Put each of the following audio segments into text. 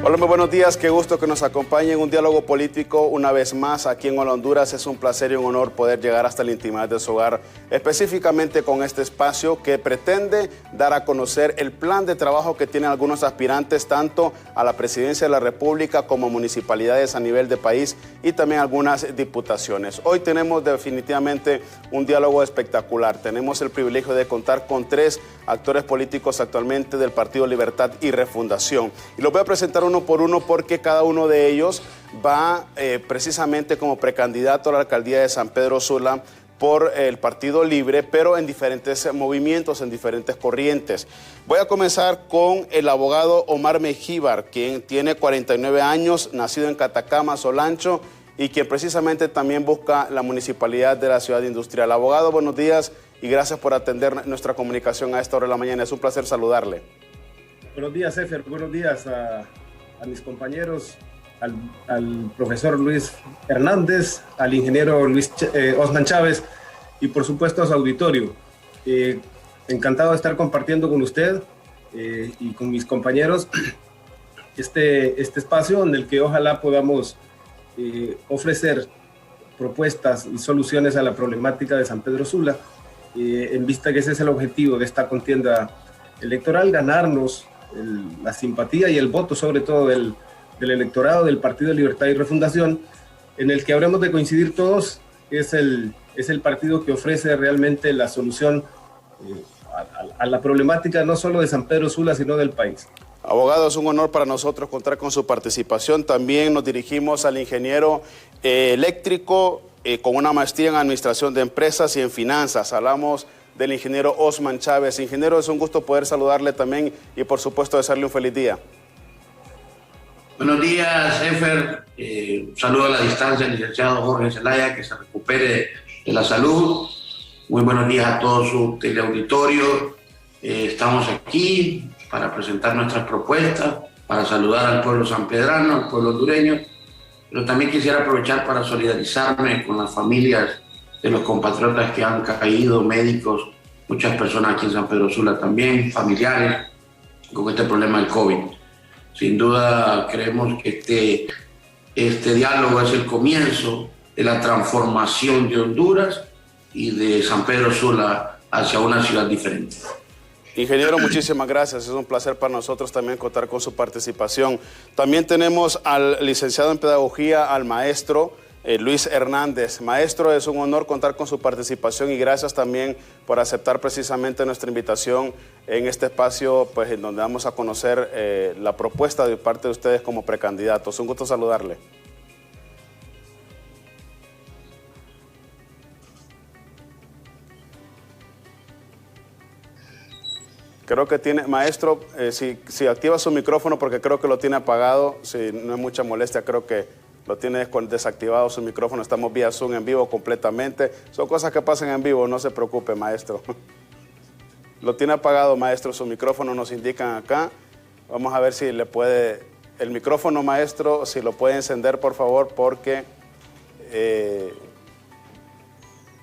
Hola, muy buenos días, qué gusto que nos acompañen en un diálogo político una vez más aquí en Hola Honduras. Es un placer y un honor poder llegar hasta la intimidad de su hogar, específicamente con este espacio que pretende dar a conocer el plan de trabajo que tienen algunos aspirantes tanto a la presidencia de la República como municipalidades a nivel de país y también algunas diputaciones. Hoy tenemos definitivamente un diálogo espectacular. Tenemos el privilegio de contar con 3 actores políticos actualmente del Partido Libertad y Refundación. Y los voy a presentar uno por uno porque cada uno de ellos va precisamente como precandidato a la alcaldía de San Pedro Sula por el Partido Libre, pero en diferentes movimientos, en diferentes corrientes. Voy a comenzar con el abogado Omar Mengíbar, quien tiene 49 años, nacido en Catacama, Solancho, y quien precisamente también busca la municipalidad de la ciudad industrial. Abogado, buenos días y gracias por atender nuestra comunicación a esta hora de la mañana. Es un placer saludarle. Buenos días, Efer. Buenos días a mis compañeros, al profesor Luis Hernández, al ingeniero Osman Chávez y por supuesto a su auditorio. Encantado de estar compartiendo con usted y con mis compañeros este espacio en el que ojalá podamos ofrecer propuestas y soluciones a la problemática de San Pedro Sula, en vista que ese es el objetivo de esta contienda electoral, ganarnos la simpatía y el voto sobre todo del electorado del Partido de Libertad y Refundación, en el que habremos de coincidir todos. Es el partido que ofrece realmente la solución a la problemática no solo de San Pedro Sula, sino del país. Abogado, es un honor para nosotros contar con su participación. También nos dirigimos al ingeniero eléctrico con una maestría en administración de empresas y en finanzas. Hablamos del ingeniero Osman Chávez. Ingeniero, es un gusto poder saludarle también y por supuesto desearle un feliz día. Buenos días, Efer. Saludo a la distancia al licenciado Jorge Zelaya, que se recupere de la salud. Muy buenos días a todo su teleauditorio. Estamos aquí para presentar nuestras propuestas, para saludar al pueblo sanpedrano, al pueblo hondureño, pero también quisiera aprovechar para solidarizarme con las familias de los compatriotas que han caído, médicos, muchas personas aquí en San Pedro Sula también, familiares, con este problema del COVID. Sin duda creemos que este diálogo es el comienzo de la transformación de Honduras y de San Pedro Sula hacia una ciudad diferente. Ingeniero, muchísimas gracias. Es un placer para nosotros también contar con su participación. También tenemos al licenciado en Pedagogía, al maestro Luis Hernández. Maestro, es un honor contar con su participación y gracias también por aceptar precisamente nuestra invitación en este espacio, pues en donde vamos a conocer la propuesta de parte de ustedes como precandidatos. Un gusto saludarle. Creo que tiene, maestro, si activa su micrófono porque creo que lo tiene apagado, si no es mucha molestia, creo que lo tiene desactivado su micrófono. Estamos vía Zoom en vivo completamente. Son cosas que pasan en vivo, no se preocupe, maestro. Lo tiene apagado, maestro, su micrófono nos indican acá. Vamos a ver si le puede, el micrófono, maestro, si lo puede encender, por favor, porque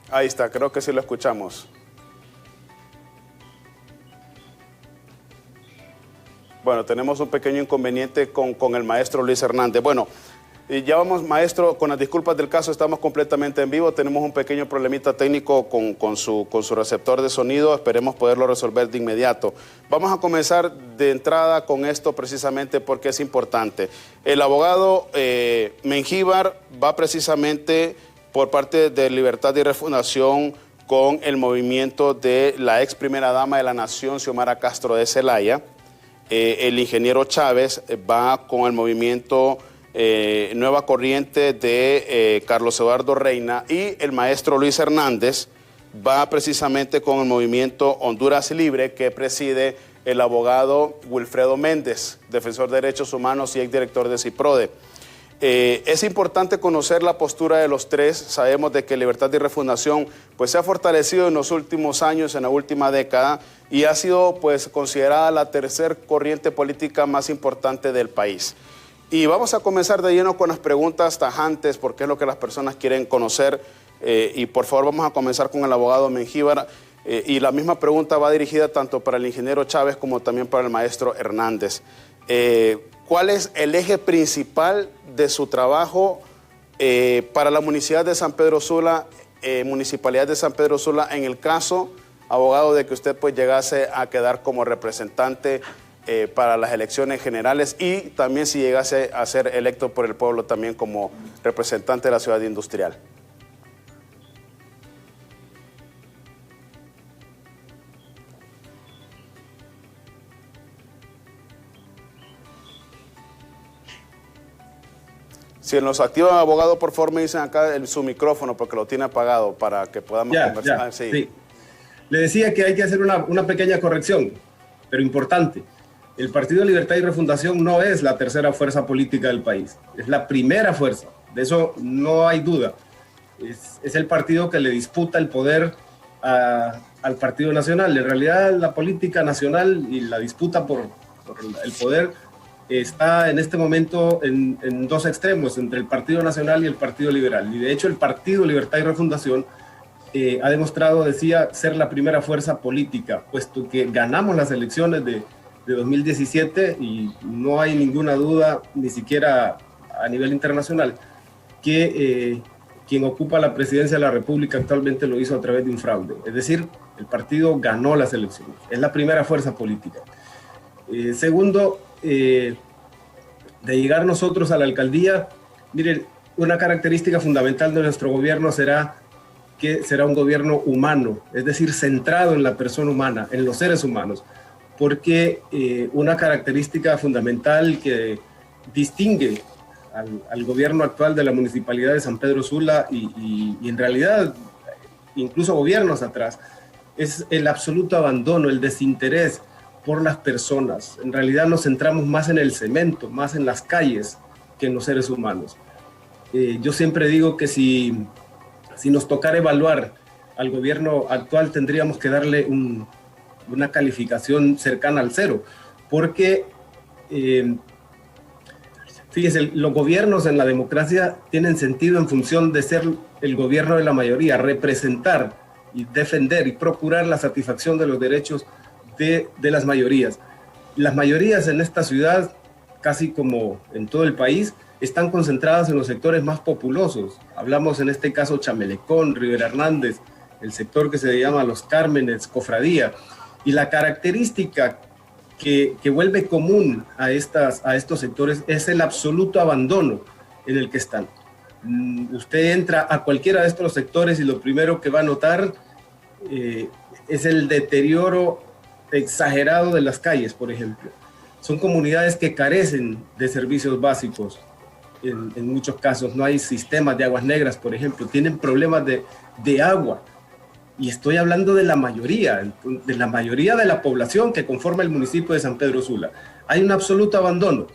ahí está, creo que sí lo escuchamos. Bueno, tenemos un pequeño inconveniente con el maestro Luis Hernández. Bueno, ya vamos, maestro, con las disculpas del caso, estamos completamente en vivo. Tenemos un pequeño problemita técnico con su receptor de sonido. Esperemos poderlo resolver de inmediato. Vamos a comenzar de entrada con esto precisamente porque es importante. El abogado Mengíbar va precisamente por parte de Libertad y Refundación con el movimiento de la ex primera dama de la Nación, Xiomara Castro de Zelaya. El ingeniero Chávez va con el movimiento Nueva Corriente de Carlos Eduardo Reina y el maestro Luis Hernández va precisamente con el movimiento Honduras Libre que preside el abogado Wilfredo Méndez, defensor de derechos humanos y exdirector de CIPRODE. Es importante conocer la postura de los tres. Sabemos de que Libertad y Refundación pues, se ha fortalecido en los últimos años, en la última década, y ha sido pues, considerada la tercera corriente política más importante del país. Y vamos a comenzar de lleno con las preguntas tajantes, porque es lo que las personas quieren conocer. Y por favor vamos a comenzar con el abogado Mengíbar. Y la misma pregunta va dirigida tanto para el ingeniero Chávez como también para el maestro Hernández. ¿cuál es el eje principal de su trabajo para la Municipalidad de San Pedro Sula, en el caso, abogado, de que usted pues llegase a quedar como representante para las elecciones generales y también si llegase a ser electo por el pueblo también como representante de la ciudad industrial? Si nos activan, abogado, por favor me dicen acá su micrófono porque lo tiene apagado para que podamos conversar. Sí. Le decía que hay que hacer una pequeña corrección, pero importante. El Partido Libertad y Refundación no es la tercera fuerza política del país, es la primera fuerza, de eso no hay duda. Es el partido que le disputa el poder al Partido Nacional. En realidad la política nacional y la disputa por el poder está en este momento en dos extremos, entre el Partido Nacional y el Partido Liberal. Y de hecho el Partido Libertad y Refundación ha demostrado, decía, ser la primera fuerza política, puesto que ganamos las elecciones de 2017 y no hay ninguna duda, ni siquiera a nivel internacional, que quien ocupa la presidencia de la República actualmente lo hizo a través de un fraude. Es decir, el partido ganó las elecciones, es la primera fuerza política. Segundo, de llegar nosotros a la alcaldía, miren, una característica fundamental de nuestro gobierno será que será un gobierno humano, es decir, centrado en la persona humana, en los seres humanos, porque una característica fundamental que distingue al gobierno actual de la Municipalidad de San Pedro Sula y en realidad incluso gobiernos atrás, es el absoluto abandono, el desinterés por las personas. En realidad nos centramos más en el cemento, más en las calles que en los seres humanos. Yo siempre digo que si nos tocara evaluar al gobierno actual tendríamos que darle una calificación cercana al 0, porque fíjese, los gobiernos en la democracia tienen sentido en función de ser el gobierno de la mayoría, representar y defender y procurar la satisfacción de los derechos de las mayorías. Las mayorías en esta ciudad, casi como en todo el país, están concentradas en los sectores más populosos. Hablamos en este caso Chamelecón, Rivera Hernández, el sector que se llama Los Cármenes, Cofradía. Y la característica que vuelve común a estos sectores es el absoluto abandono en el que están. Usted entra a cualquiera de estos sectores y lo primero que va a notar es el deterioro exagerado de las calles, por ejemplo. Son comunidades que carecen de servicios básicos. En muchos casos no hay sistemas de aguas negras, por ejemplo. Tienen problemas de agua. Y estoy hablando de la mayoría de la población que conforma el municipio de San Pedro Sula. Hay un absoluto abandono.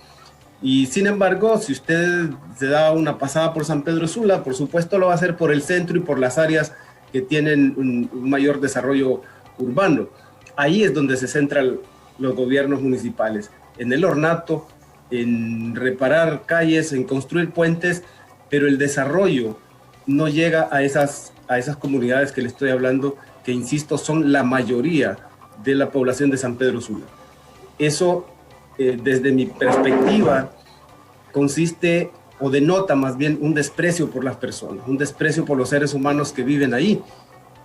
Y sin embargo, si usted se da una pasada por San Pedro Sula, por supuesto lo va a hacer por el centro y por las áreas que tienen un mayor desarrollo urbano. Ahí es donde se centran los gobiernos municipales, en el ornato, en reparar calles, en construir puentes, pero el desarrollo no llega a esas comunidades que le estoy hablando, que insisto, son la mayoría de la población de San Pedro Sula. Eso, desde mi perspectiva, consiste o denota más bien un desprecio por las personas, un desprecio por los seres humanos que viven ahí,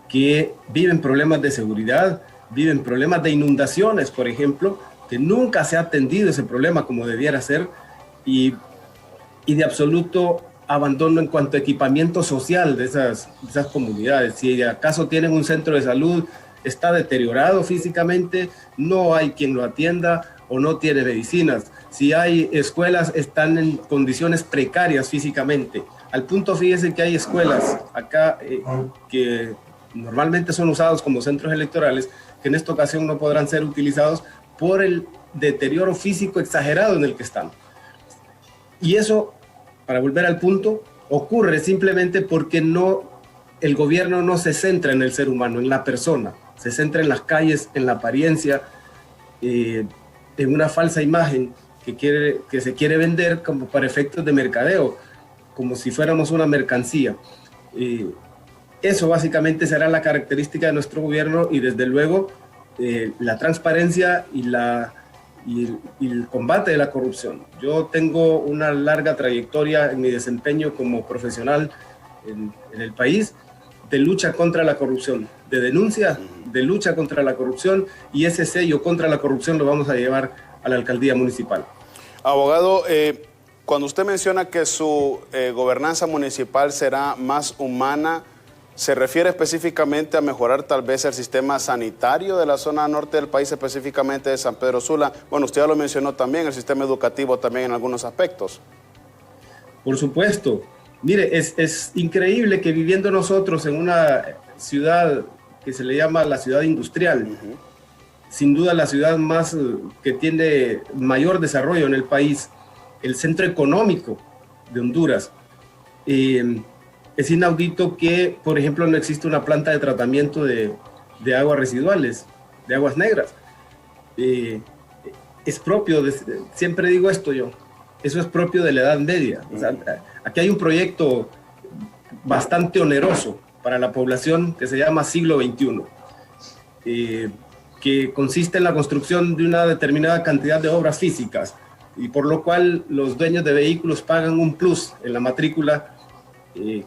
que viven problemas de seguridad, viven problemas de inundaciones, por ejemplo, que nunca se ha atendido ese problema como debiera ser, y de absoluto abandono en cuanto a equipamiento social de esas comunidades. Si acaso tienen un centro de salud, está deteriorado físicamente, no hay quien lo atienda o no tiene medicinas. Si hay escuelas, están en condiciones precarias físicamente. Al punto, fíjese que hay escuelas acá que normalmente son usados como centros electorales, que en esta ocasión no podrán ser utilizados por el deterioro físico exagerado en el que están. Y eso, para volver al punto, ocurre simplemente porque el gobierno no se centra en el ser humano, en la persona, se centra en las calles, en la apariencia, en una falsa imagen que se quiere vender como para efectos de mercadeo, como si fuéramos una mercancía. Eso básicamente será la característica de nuestro gobierno y desde luego la transparencia y la y el combate de la corrupción. Yo tengo una larga trayectoria en mi desempeño como profesional en el país de lucha contra la corrupción, de denuncia, de lucha contra la corrupción, y ese sello contra la corrupción lo vamos a llevar a la alcaldía municipal. Abogado, cuando usted menciona que su gobernanza municipal será más humana, ¿se refiere específicamente a mejorar tal vez el sistema sanitario de la zona norte del país, específicamente de San Pedro Sula? Bueno, usted ya lo mencionó también, el sistema educativo también en algunos aspectos. Por supuesto. Mire, es increíble que viviendo nosotros en una ciudad que se le llama la ciudad industrial, sin duda la ciudad más que tiene mayor desarrollo en el país, el centro económico de Honduras, es inaudito que, por ejemplo, no existe una planta de tratamiento de aguas residuales, de aguas negras. Es propio, siempre digo esto yo, eso es propio de la Edad Media. O sea, aquí hay un proyecto bastante oneroso para la población que se llama Siglo XXI, que consiste en la construcción de una determinada cantidad de obras físicas, y por lo cual los dueños de vehículos pagan un plus en la matrícula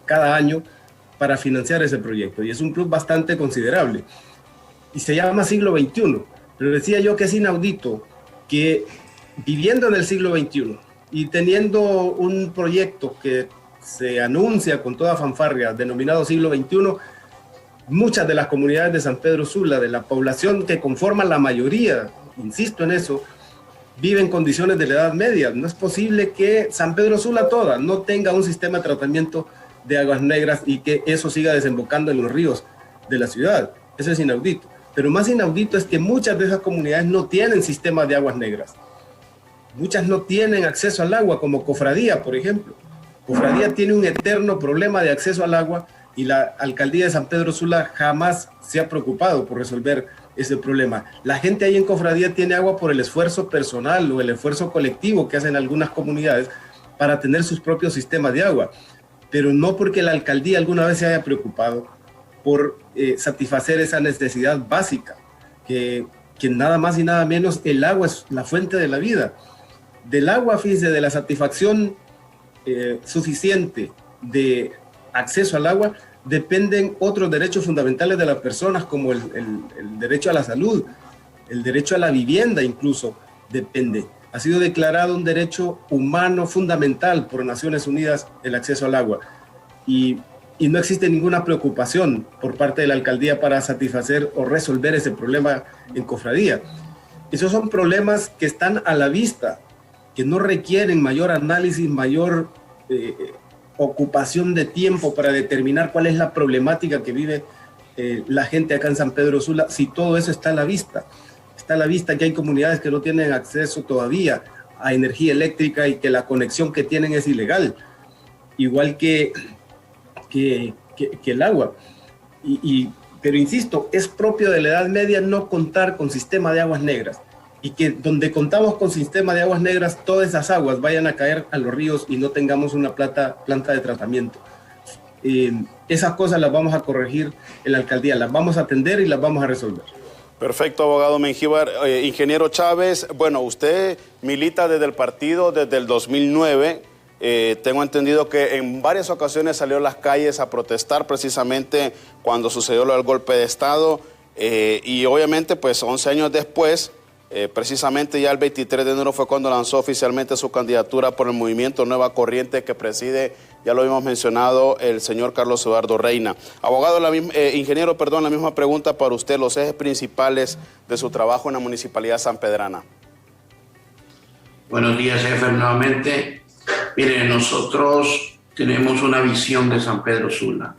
cada año para financiar ese proyecto, y es un plus bastante considerable, y se llama Siglo XXI. Pero decía yo que es inaudito que viviendo en el siglo XXI y teniendo un proyecto que se anuncia con toda fanfarria denominado Siglo XXI, muchas de las comunidades de San Pedro Sula, de la población que conforma la mayoría, insisto en eso, vive en condiciones de la Edad Media. No es posible que San Pedro Sula toda no tenga un sistema de tratamiento de aguas negras y que eso siga desembocando en los ríos de la ciudad. Eso es inaudito. Pero más inaudito es que muchas de esas comunidades no tienen sistema de aguas negras. Muchas no tienen acceso al agua, como Cofradía, por ejemplo. Cofradía tiene un eterno problema de acceso al agua y la alcaldía de San Pedro Sula jamás se ha preocupado por resolver ese problema. La gente ahí en Cofradía tiene agua por el esfuerzo personal o el esfuerzo colectivo que hacen algunas comunidades para tener sus propios sistemas de agua, pero no porque la alcaldía alguna vez se haya preocupado por satisfacer esa necesidad básica, que nada más y nada menos el agua es la fuente de la vida. Del agua, fíjese, de la satisfacción suficiente de acceso al agua, dependen otros derechos fundamentales de las personas, como el derecho a la salud, el derecho a la vivienda incluso depende. Ha sido declarado un derecho humano fundamental por Naciones Unidas el acceso al agua. Y no existe ninguna preocupación por parte de la alcaldía para satisfacer o resolver ese problema en Cofradía. Esos son problemas que están a la vista, que no requieren mayor análisis, mayor ocupación de tiempo para determinar cuál es la problemática que vive la gente acá en San Pedro Sula, si todo eso está a la vista. Está a la vista que hay comunidades que no tienen acceso todavía a energía eléctrica y que la conexión que tienen es ilegal, igual que el agua. Pero insisto, es propio de la Edad Media no contar con sistema de aguas negras, y que donde contamos con sistema de aguas negras, todas esas aguas vayan a caer a los ríos y no tengamos una planta de tratamiento. Esas cosas las vamos a corregir en la alcaldía, las vamos a atender y las vamos a resolver. Perfecto, abogado Mengíbar. Ingeniero Chávez, bueno, usted milita desde el partido desde el 2009. Tengo entendido que en varias ocasiones salió a las calles a protestar precisamente cuando sucedió lo del golpe de Estado, y obviamente pues 11 años después, precisamente ya el 23 de enero fue cuando lanzó oficialmente su candidatura por el movimiento Nueva Corriente que preside, ya lo habíamos mencionado, el señor Carlos Eduardo Reina. Abogado, ingeniero, la misma pregunta para usted, los ejes principales de su trabajo en la Municipalidad sanpedrana. Buenos días, jefe, nuevamente. Mire, nosotros tenemos una visión de San Pedro Sula.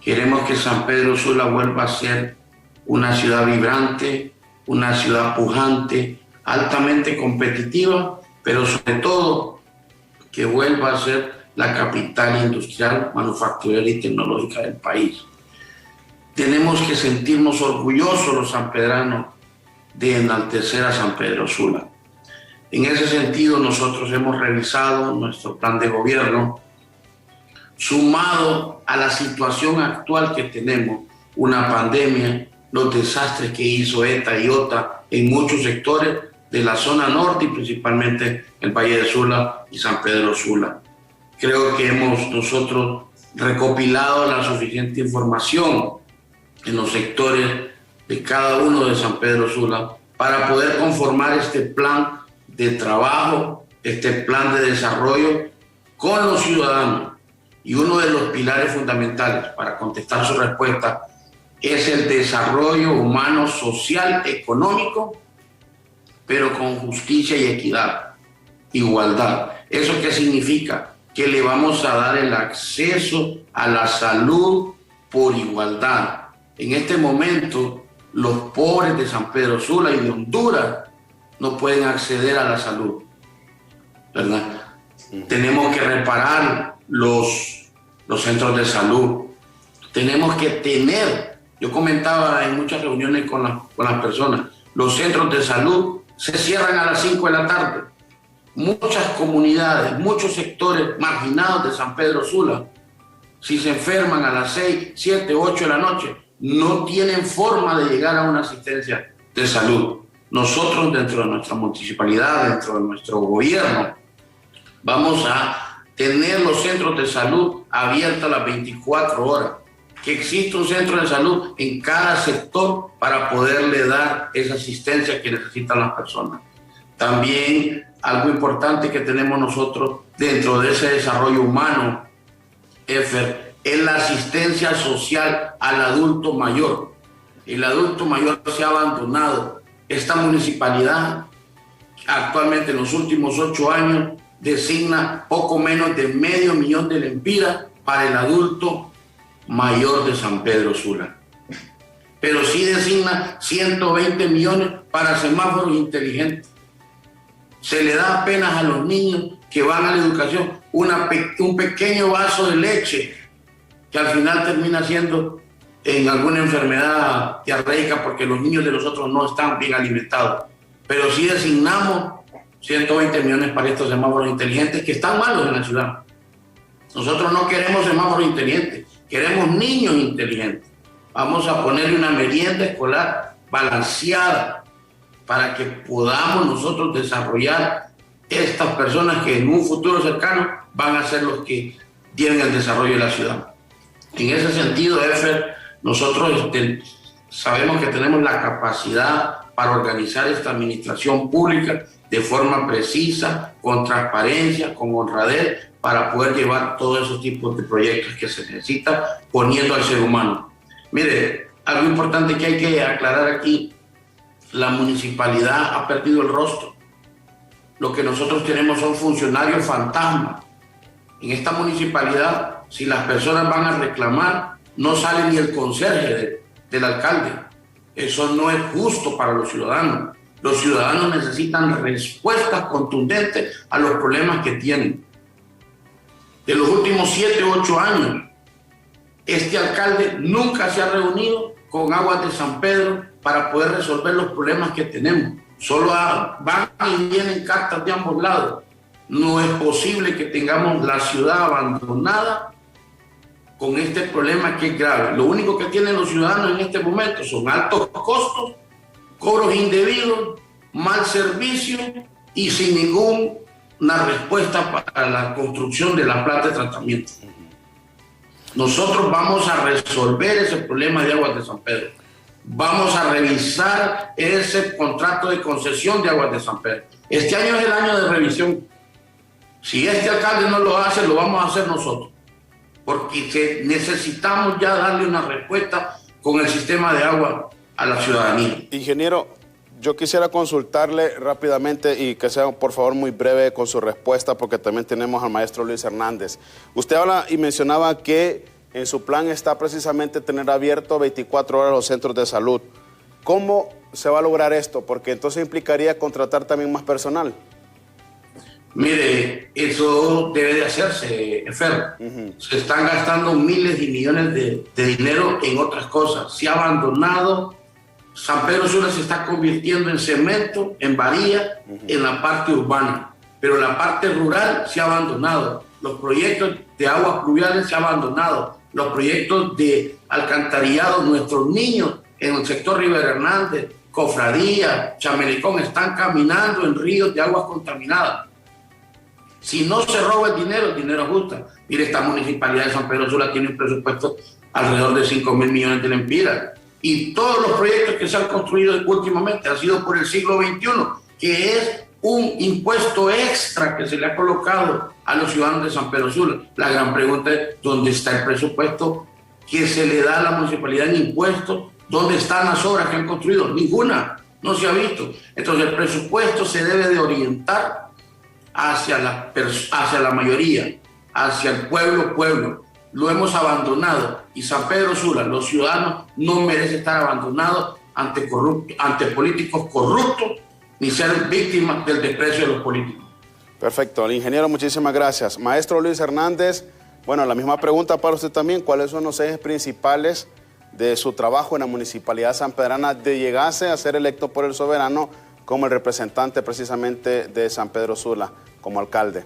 Queremos que San Pedro Sula vuelva a ser una ciudad vibrante, una ciudad pujante, altamente competitiva, pero sobre todo que vuelva a ser la capital industrial, manufacturera y tecnológica del país. Tenemos que sentirnos orgullosos los sanpedranos de enaltecer a San Pedro Sula. En ese sentido, nosotros hemos revisado nuestro plan de gobierno, sumado a la situación actual que tenemos, una pandemia, los desastres que hizo ETA y OTA en muchos sectores, de la zona norte y principalmente el Valle de Sula y San Pedro Sula. Creo que hemos nosotros recopilado la suficiente información en los sectores de cada uno de San Pedro Sula para poder conformar este plan de trabajo, este plan de desarrollo con los ciudadanos. Y uno de los pilares fundamentales para contestar su respuesta es el desarrollo humano, social, económico, pero con justicia y equidad, igualdad. ¿Eso qué significa? Que le vamos a dar el acceso a la salud por igualdad. En este momento, los pobres de San Pedro Sula y de Honduras no pueden acceder a la salud, ¿verdad? Tenemos que reparar los centros de salud. Tenemos que tener, yo comentaba en muchas reuniones con las personas, los centros de salud se cierran a las 5 de la tarde. Muchas comunidades, muchos sectores marginados de San Pedro Sula, si se enferman a las 6, 7, 8 de la noche, no tienen forma de llegar a una asistencia de salud. Nosotros, dentro de nuestra municipalidad, dentro de nuestro gobierno, vamos a tener los centros de salud abiertos las 24 horas. Que existe un centro de salud en cada sector para poderle dar esa asistencia que necesitan las personas. También algo importante que tenemos nosotros dentro de ese desarrollo humano, Efer, es la asistencia social al adulto mayor. El adulto mayor se ha abandonado. Esta municipalidad actualmente en los últimos 8 años designa poco menos de $500,000 de lempiras para el adulto mayor de San Pedro Sula. Pero sí designa 120 millones para semáforos inteligentes. Se le da apenas a los niños que van a la educación un pequeño vaso de leche que al final termina siendo en alguna enfermedad diarreica porque los niños de nosotros no están bien alimentados. Pero sí designamos 120 millones para estos semáforos inteligentes que están malos en la ciudad. Nosotros no queremos semáforos inteligentes, queremos niños inteligentes. Vamos a ponerle una merienda escolar balanceada para que podamos nosotros desarrollar estas personas que en un futuro cercano van a ser los que tienen el desarrollo de la ciudad. En ese sentido, Efer, nosotros sabemos que tenemos la capacidad para organizar esta administración pública de forma precisa, con transparencia, con honradez, para poder llevar todos esos tipos de proyectos que se necesitan, poniendo al ser humano. Mire, algo importante que hay que aclarar aquí, la municipalidad ha perdido el rostro. Lo que nosotros tenemos son funcionarios fantasmas. En esta municipalidad, si las personas van a reclamar, no sale ni el conserje del alcalde. Eso no es justo para los ciudadanos. Los ciudadanos necesitan respuestas contundentes a los problemas que tienen. De los últimos 7 u 8 años, este alcalde nunca se ha reunido con Aguas de San Pedro para poder resolver los problemas que tenemos. Solo van y vienen cartas de ambos lados. No es posible que tengamos la ciudad abandonada con este problema que es grave. Lo único que tienen los ciudadanos en este momento son altos costos, cobros indebidos, mal servicio y sin ninguna respuesta para la construcción de la planta de tratamiento. Nosotros vamos a resolver ese problema de Aguas de San Pedro. Vamos a revisar ese contrato de concesión de Aguas de San Pedro. Este año es el año de revisión. Si este alcalde no lo hace, lo vamos a hacer nosotros. Porque necesitamos ya darle una respuesta con el sistema de agua a la ciudadanía. Ingeniero, yo quisiera consultarle rápidamente y que sea por favor muy breve con su respuesta porque también tenemos al maestro Luis Hernández. Usted habla y mencionaba que en su plan está precisamente tener abierto 24 horas los centros de salud. ¿Cómo se va a lograr esto? Porque entonces implicaría contratar también más personal. Mire, eso debe de hacerse, Fer. Se están gastando miles y millones de dinero en otras cosas. Se ha abandonado. San Pedro Sula se está convirtiendo en cemento, en varilla, en la parte urbana. Pero la parte rural se ha abandonado. Los proyectos de aguas pluviales se han abandonado. Los proyectos de alcantarillado, nuestros niños en el sector Rivera Hernández, Cofradía, Chamelecón, están caminando en ríos de aguas contaminadas. Si no se roba el dinero ajusta. Mire, esta municipalidad de San Pedro Sula tiene un presupuesto alrededor de 5.000 millones de lempiras. Y todos los proyectos que se han construido últimamente han sido por el siglo XXI, que es un impuesto extra que se le ha colocado a los ciudadanos de San Pedro Sula. La gran pregunta es, ¿dónde está el presupuesto que se le da a la municipalidad en impuestos? ¿Dónde están las obras que han construido? Ninguna, no se ha visto. Entonces el presupuesto se debe de orientar hacia la mayoría, hacia el pueblo. Lo hemos abandonado y San Pedro Sula, los ciudadanos, no merece estar abandonados ante políticos corruptos ni ser víctimas del desprecio de los políticos. Perfecto, el ingeniero, muchísimas gracias. Maestro Luis Hernández, bueno, la misma pregunta para usted también. ¿Cuáles son los ejes principales de su trabajo en la Municipalidad sanpedrana de llegarse a ser electo por el soberano como el representante precisamente de San Pedro Sula, como alcalde?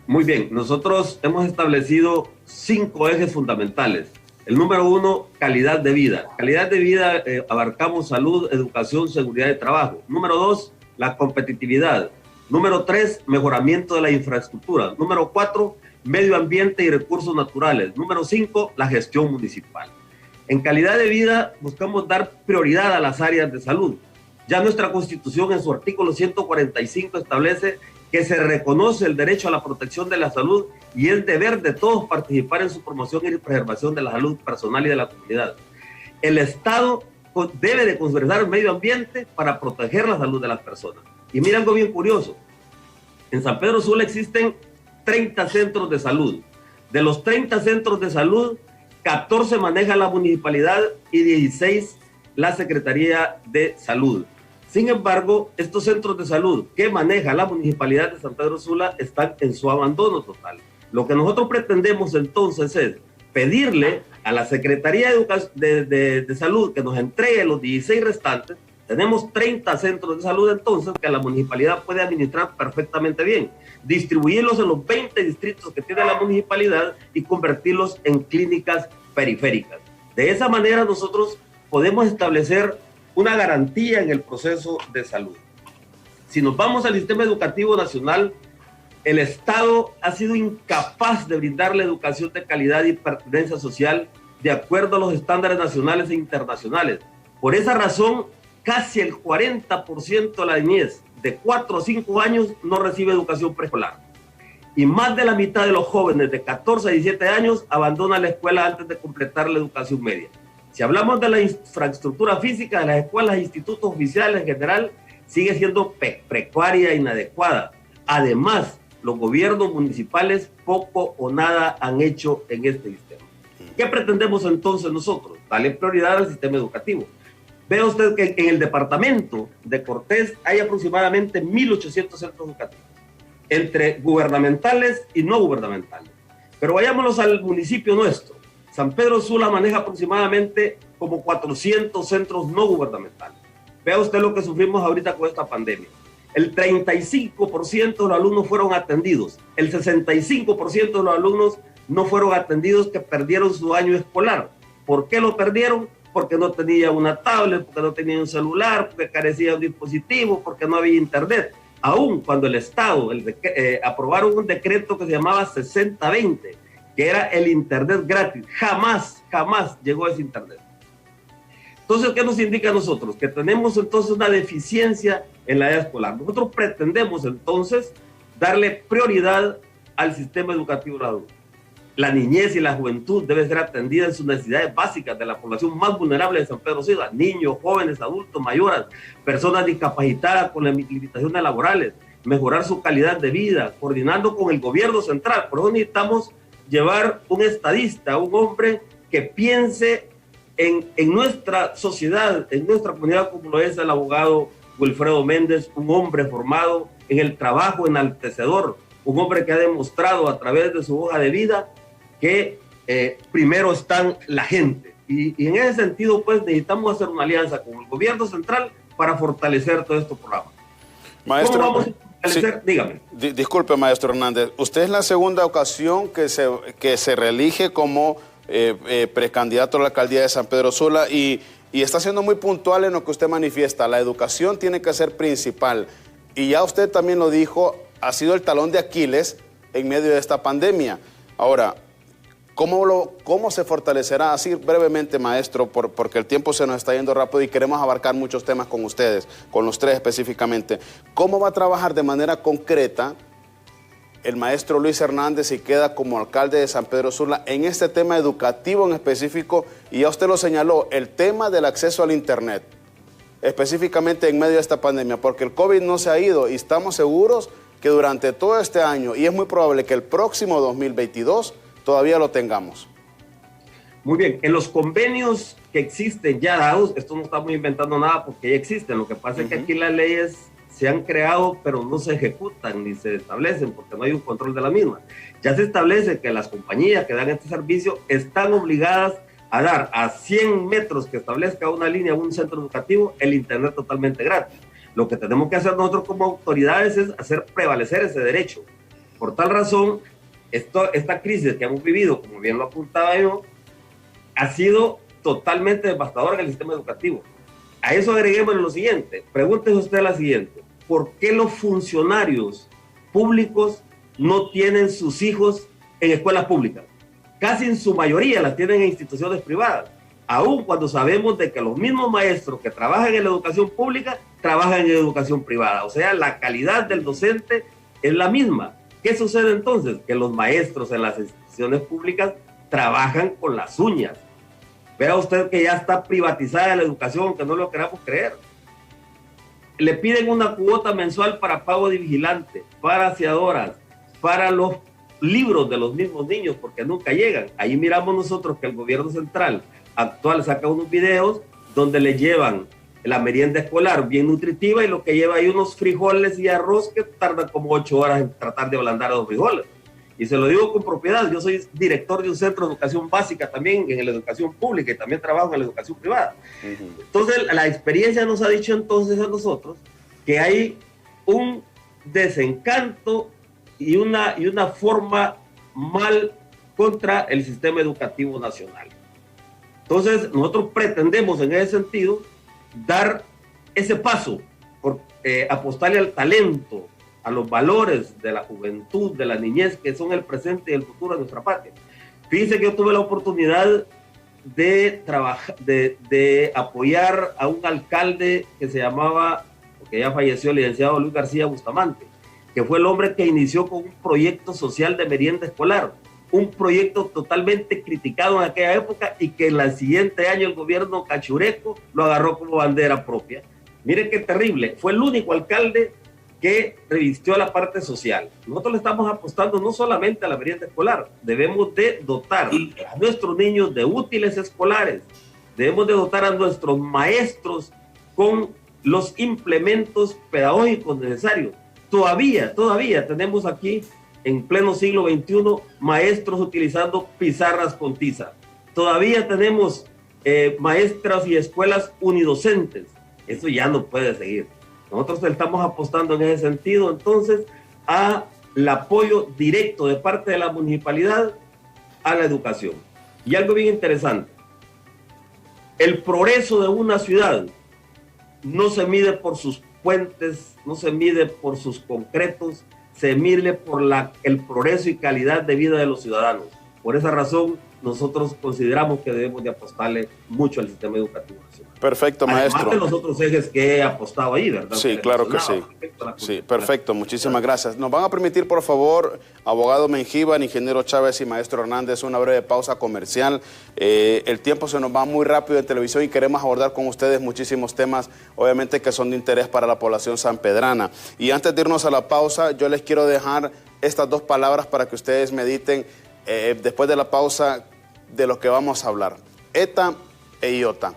Muy bien, nosotros hemos establecido 5 ejes fundamentales. El número 1, calidad de vida. Calidad de vida abarcamos salud, educación, seguridad de trabajo. Número 2, la competitividad. Número 3, mejoramiento de la infraestructura. Número 4, medio ambiente y recursos naturales. Número 5, la gestión municipal. En calidad de vida buscamos dar prioridad a las áreas de salud. Ya nuestra Constitución en su artículo 145 establece que se reconoce el derecho a la protección de la salud y es deber de todos participar en su promoción y preservación de la salud personal y de la comunidad. El Estado debe de conservar el medio ambiente para proteger la salud de las personas. Y mira algo bien curioso, en San Pedro Sula existen 30 centros de salud. De los 30 centros de salud, 14 maneja la municipalidad y 16 la Secretaría de Salud. Sin embargo, estos centros de salud que maneja la Municipalidad de San Pedro Sula están en su abandono total. Lo que nosotros pretendemos entonces es pedirle a la Secretaría de Salud que nos entregue los 16 restantes. Tenemos 30 centros de salud entonces que la municipalidad puede administrar perfectamente bien. Distribuirlos en los 20 distritos que tiene la municipalidad y convertirlos en clínicas periféricas. De esa manera nosotros podemos establecer una garantía en el proceso de salud. Si nos vamos al sistema educativo nacional, el Estado ha sido incapaz de brindarle educación de calidad y pertenencia social de acuerdo a los estándares nacionales e internacionales. Por esa razón, casi el 40% de la niñez de 4 o 5 años no recibe educación preescolar. Y más de la mitad de los jóvenes de 14 a 17 años abandonan la escuela antes de completar la educación media. Si hablamos de la infraestructura física de las escuelas e institutos oficiales en general, sigue siendo precaria e inadecuada. Además, los gobiernos municipales poco o nada han hecho en este sistema. ¿Qué pretendemos entonces nosotros? Darle prioridad al sistema educativo. Vea usted que en el departamento de Cortés hay aproximadamente 1.800 centros educativos, entre gubernamentales y no gubernamentales. Pero vayámonos al municipio nuestro. San Pedro Sula maneja aproximadamente como 400 centros no gubernamentales. Vea usted lo que sufrimos ahorita con esta pandemia. El 35% de los alumnos fueron atendidos. El 65% de los alumnos no fueron atendidos que perdieron su año escolar. ¿Por qué lo perdieron? Porque no tenía una tablet, porque no tenía un celular, porque carecía de un dispositivo, porque no había internet. Aún cuando el Estado aprobaron un decreto que se llamaba 6020, que era el internet gratis, jamás llegó ese internet. Entonces, ¿qué nos indica a nosotros? Que tenemos entonces una deficiencia en la edad escolar. Nosotros pretendemos entonces darle prioridad al sistema educativo de adulto. La niñez y la juventud deben ser atendidas en sus necesidades básicas de la población más vulnerable de San Pedro Sula: niños, jóvenes, adultos, mayores, personas discapacitadas con limitaciones laborales, mejorar su calidad de vida, coordinando con el gobierno central. Por eso necesitamos llevar un estadista, un hombre que piense en nuestra sociedad, en nuestra comunidad, como lo es el abogado Wilfredo Méndez, un hombre formado en el trabajo enaltecedor, un hombre que ha demostrado a través de su hoja de vida que primero están la gente. Y en ese sentido, pues, necesitamos hacer una alianza con el gobierno central para fortalecer todos estos programas. Maestro, ¿cómo vamos a fortalecer? Sí. Dígame. Disculpe, maestro Hernández, usted es la segunda ocasión que se reelige como precandidato a la alcaldía de San Pedro Sula, y está siendo muy puntual en lo que usted manifiesta. La educación tiene que ser principal. Y ya usted también lo dijo, ha sido el talón de Aquiles en medio de esta pandemia. Ahora, ¿cómo se fortalecerá? Así brevemente, maestro, porque el tiempo se nos está yendo rápido y queremos abarcar muchos temas con ustedes, con los tres específicamente. ¿Cómo va a trabajar de manera concreta el maestro Luis Hernández, y queda como alcalde de San Pedro Sula, en este tema educativo en específico? Y ya usted lo señaló, el tema del acceso al Internet, específicamente en medio de esta pandemia, porque el COVID no se ha ido y estamos seguros que durante todo este año, y es muy probable que el próximo 2022 todavía lo tengamos. Muy bien, en los convenios que existen ya dados, esto no estamos inventando nada porque ya existen, lo que pasa es que aquí las leyes se han creado, pero no se ejecutan ni se establecen porque no hay un control de la misma. Ya se establece que las compañías que dan este servicio están obligadas a dar a 100 metros que establezca una línea, un centro educativo, el Internet totalmente gratis. Lo que tenemos que hacer nosotros como autoridades es hacer prevalecer ese derecho. Por tal razón, esta crisis que hemos vivido, como bien lo apuntaba yo, ha sido totalmente devastadora en el sistema educativo. A eso agreguemos lo siguiente, pregúntese usted la siguiente: ¿por qué los funcionarios públicos no tienen sus hijos en escuelas públicas? Casi en su mayoría las tienen en instituciones privadas, aun cuando sabemos de que los mismos maestros que trabajan en la educación pública trabajan en educación privada. O sea, la calidad del docente es la misma. ¿Qué sucede entonces? Que los maestros en las instituciones públicas trabajan con las uñas. Vea usted que ya está privatizada la educación, aunque no lo queramos creer. Le piden una cuota mensual para pago de vigilante, para aseadoras, para los libros de los mismos niños, porque nunca llegan. Ahí miramos nosotros que el gobierno central actual saca unos videos donde le llevan la merienda escolar bien nutritiva y lo que lleva ahí unos frijoles y arroz que tardan como 8 horas en tratar de ablandar a los frijoles. Y se lo digo con propiedad, yo soy director de un centro de educación básica también en la educación pública y también trabajo en la educación privada. Entonces, la experiencia nos ha dicho entonces a nosotros que hay un desencanto y una forma mal contra el sistema educativo nacional. Entonces, nosotros pretendemos en ese sentido dar ese paso por apostarle al talento, a los valores de la juventud, de la niñez, que son el presente y el futuro de nuestra patria. Fíjense que yo tuve la oportunidad de trabajar, de apoyar a un alcalde que se llamaba, porque ya falleció, el licenciado Luis García Bustamante, que fue el hombre que inició con un proyecto social de merienda escolar, un proyecto totalmente criticado en aquella época y que en el siguiente año el gobierno cachureco lo agarró como bandera propia. Miren qué terrible, fue el único alcalde que revistió la parte social. Nosotros le estamos apostando no solamente a la merienda escolar, debemos de dotar a nuestros niños de útiles escolares, debemos de dotar a nuestros maestros con los implementos pedagógicos necesarios. Todavía tenemos aquí, en pleno siglo XXI, maestros utilizando pizarras con tiza. Todavía tenemos maestras y escuelas unidocentes. Eso ya no puede seguir. Nosotros estamos apostando en ese sentido, entonces, al apoyo directo de parte de la municipalidad a la educación. Y algo bien interesante, el progreso de una ciudad no se mide por sus puentes, no se mide por sus concretos, se mide por el progreso y calidad de vida de los ciudadanos. Por esa razón, nosotros consideramos que debemos de apostarle mucho al sistema educativo nacional. Perfecto, maestro. Además de los otros ejes que he apostado ahí, ¿verdad? Sí, claro que sí. Sí, perfecto. Muchísimas gracias. Nos van a permitir, por favor, abogado Mengíbar, ingeniero Chávez y maestro Hernández, una breve pausa comercial. El tiempo se nos va muy rápido en televisión y queremos abordar con ustedes muchísimos temas, obviamente, que son de interés para la población sanpedrana. Y antes de irnos a la pausa, yo les quiero dejar estas dos palabras para que ustedes mediten después de la pausa de lo que vamos a hablar. ETA e IOTA.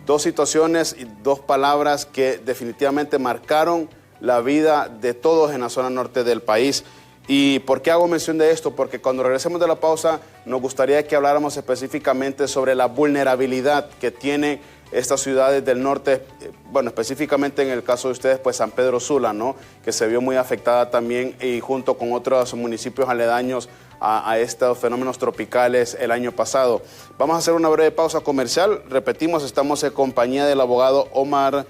Dos situaciones y dos palabras que definitivamente marcaron la vida de todos en la zona norte del país. ¿Y por qué hago mención de esto? Porque cuando regresemos de la pausa nos gustaría que habláramos específicamente sobre la vulnerabilidad que tienen estas ciudades del norte, bueno, específicamente en el caso de ustedes, pues San Pedro Sula, ¿no? Que se vio muy afectada también y junto con otros municipios aledaños a estos fenómenos tropicales el año pasado. Vamos a hacer una breve pausa comercial. Repetimos, estamos en compañía del abogado Omar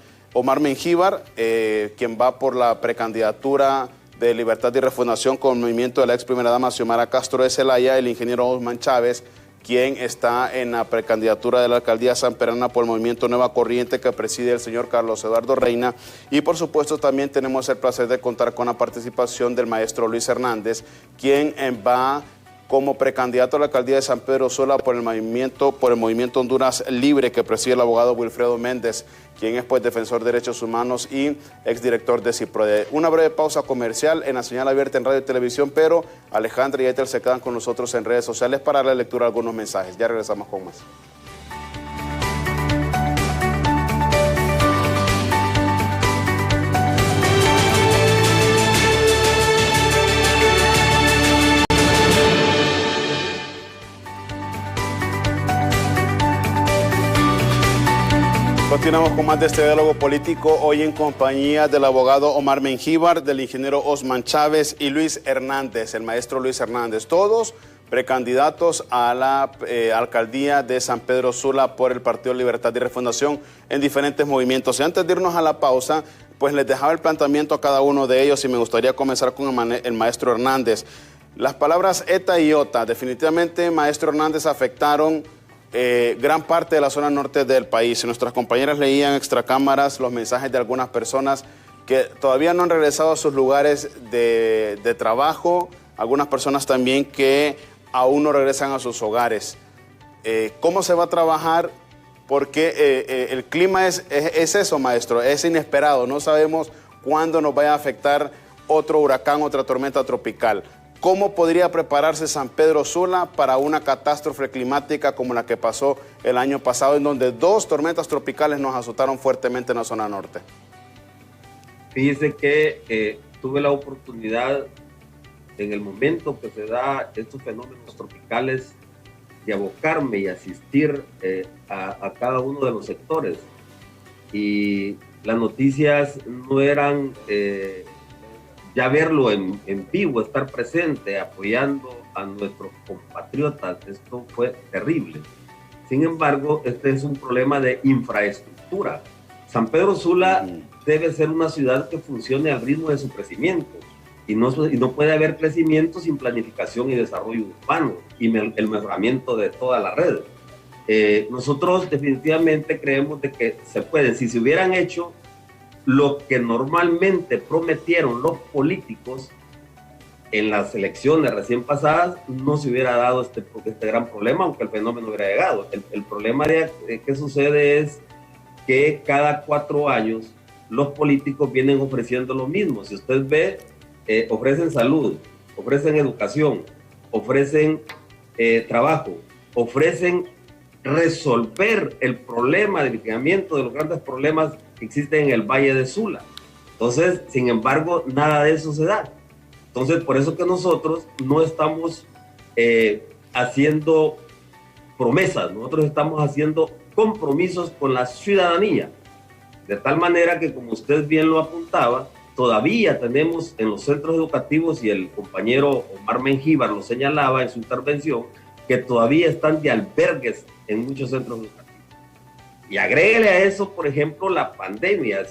Mengíbar, quien va por la precandidatura de Libertad y Refundación con el movimiento de la ex primera dama Xiomara Castro de Zelaya, el ingeniero Osman Chávez, quien está en la precandidatura de la alcaldía San Perana por el movimiento Nueva Corriente que preside el señor Carlos Eduardo Reina. Y por supuesto también tenemos el placer de contar con la participación del maestro Luis Hernández, quien va como precandidato a la alcaldía de San Pedro Sula por el movimiento Honduras Libre que preside el abogado Wilfredo Méndez, quien es pues defensor de derechos humanos y exdirector de CIPRODE. Una breve pausa comercial en la señal abierta en radio y televisión, pero Alejandra y Etel se quedan con nosotros en redes sociales para la lectura de algunos mensajes. Ya regresamos con más. Continuamos con más de este diálogo político, hoy en compañía del abogado Omar Mengíbar, del ingeniero Osman Chávez y Luis Hernández, el maestro Luis Hernández, todos precandidatos a la alcaldía de San Pedro Sula por el Partido Libertad y Refundación en diferentes movimientos. Y antes de irnos a la pausa, pues les dejaba el planteamiento a cada uno de ellos y me gustaría comenzar con el maestro Hernández. Las palabras ETA y IOTA, definitivamente, maestro Hernández, afectaron gran parte de la zona norte del país. Nuestras compañeras leían extracámaras los mensajes de algunas personas que todavía no han regresado a sus lugares de trabajo, algunas personas también que aún no regresan a sus hogares. ¿Cómo se va a trabajar? Porque el clima es eso, maestro, es inesperado, no sabemos cuándo nos vaya a afectar otro huracán, otra tormenta tropical. ¿Cómo podría prepararse San Pedro Sula para una catástrofe climática como la que pasó el año pasado, en donde 2 tormentas tropicales nos azotaron fuertemente en la zona norte? Fíjese que tuve la oportunidad, en el momento que se da estos fenómenos tropicales, de abocarme y asistir a cada uno de los sectores. Y las noticias no eran... ya verlo en vivo, estar presente, apoyando a nuestros compatriotas, esto fue terrible. Sin embargo, este es un problema de infraestructura. San Pedro Sula debe ser una ciudad que funcione al ritmo de su crecimiento y no puede haber crecimiento sin planificación y desarrollo urbano y el mejoramiento de toda la red. Nosotros definitivamente creemos de que se puede, si se hubieran hecho lo que normalmente prometieron los políticos en las elecciones recién pasadas, no se hubiera dado este gran problema, aunque el fenómeno hubiera llegado. El problema que sucede es que cada 4 años los políticos vienen ofreciendo lo mismo. Si usted ve, ofrecen salud, ofrecen educación, ofrecen trabajo, ofrecen resolver el problema de liquidamiento de los grandes problemas que existen en el Valle de Sula. Entonces, sin embargo, nada de eso se da. Entonces, por eso que nosotros no estamos haciendo promesas, nosotros estamos haciendo compromisos con la ciudadanía, de tal manera que, como usted bien lo apuntaba, todavía tenemos en los centros educativos, y el compañero Omar Mengíbar lo señalaba en su intervención, que todavía están de albergues en muchos centros educativos. Y agréguele a eso, por ejemplo, la pandemia.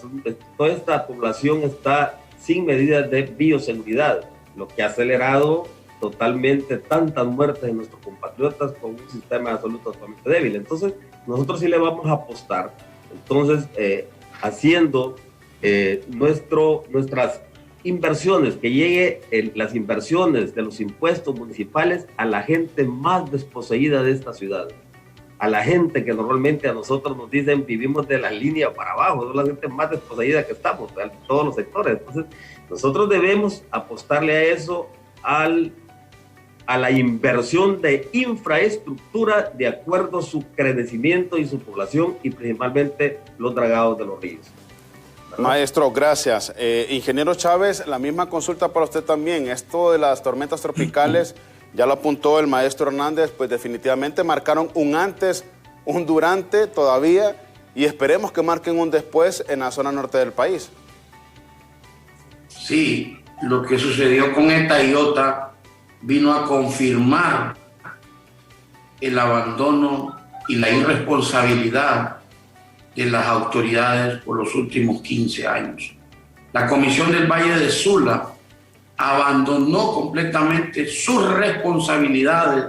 Toda esta población está sin medidas de bioseguridad, lo que ha acelerado totalmente tantas muertes de nuestros compatriotas con un sistema de salud totalmente débil. Entonces, nosotros sí le vamos a apostar, entonces, haciendo nuestras inversiones, que llegue las inversiones de los impuestos municipales a la gente más desposeída de esta ciudad, a la gente que normalmente a nosotros nos dicen vivimos de la línea para abajo, es la gente más desposeída que estamos, en todos los sectores. Entonces, nosotros debemos apostarle a eso, a la inversión de infraestructura de acuerdo a su crecimiento y su población, y principalmente los dragados de los ríos. Maestro, gracias. Ingeniero Chávez, la misma consulta para usted también. Esto de las tormentas tropicales, ya lo apuntó el maestro Hernández, pues definitivamente marcaron un antes, un durante todavía, y esperemos que marquen un después en la zona norte del país. Sí, lo que sucedió con ETA y IOTA vino a confirmar el abandono y la irresponsabilidad de las autoridades por los últimos 15 años. La Comisión del Valle de Sula abandonó completamente sus responsabilidades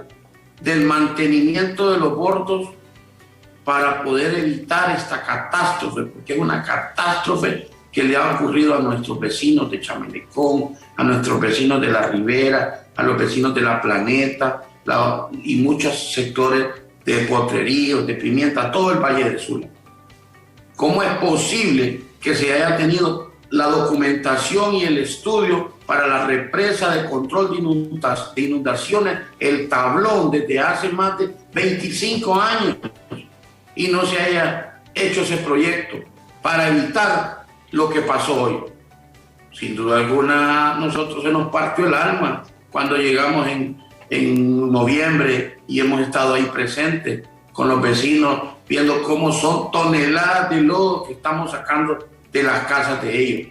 del mantenimiento de los bordos para poder evitar esta catástrofe, porque es una catástrofe que le ha ocurrido a nuestros vecinos de Chamelecón, a nuestros vecinos de la Ribera, a los vecinos de La Planeta y muchos sectores de Potreríos, de Pimienta, todo el Valle de Sula. ¿Cómo es posible que se haya tenido la documentación y el estudio para la represa de control de inundaciones, el tablón, desde hace más de 25 años y no se haya hecho ese proyecto para evitar lo que pasó hoy? Sin duda alguna, nosotros se nos partió el alma cuando llegamos en noviembre y hemos estado ahí presentes con los vecinos, viendo cómo son toneladas de lodo que estamos sacando de las casas de ellos.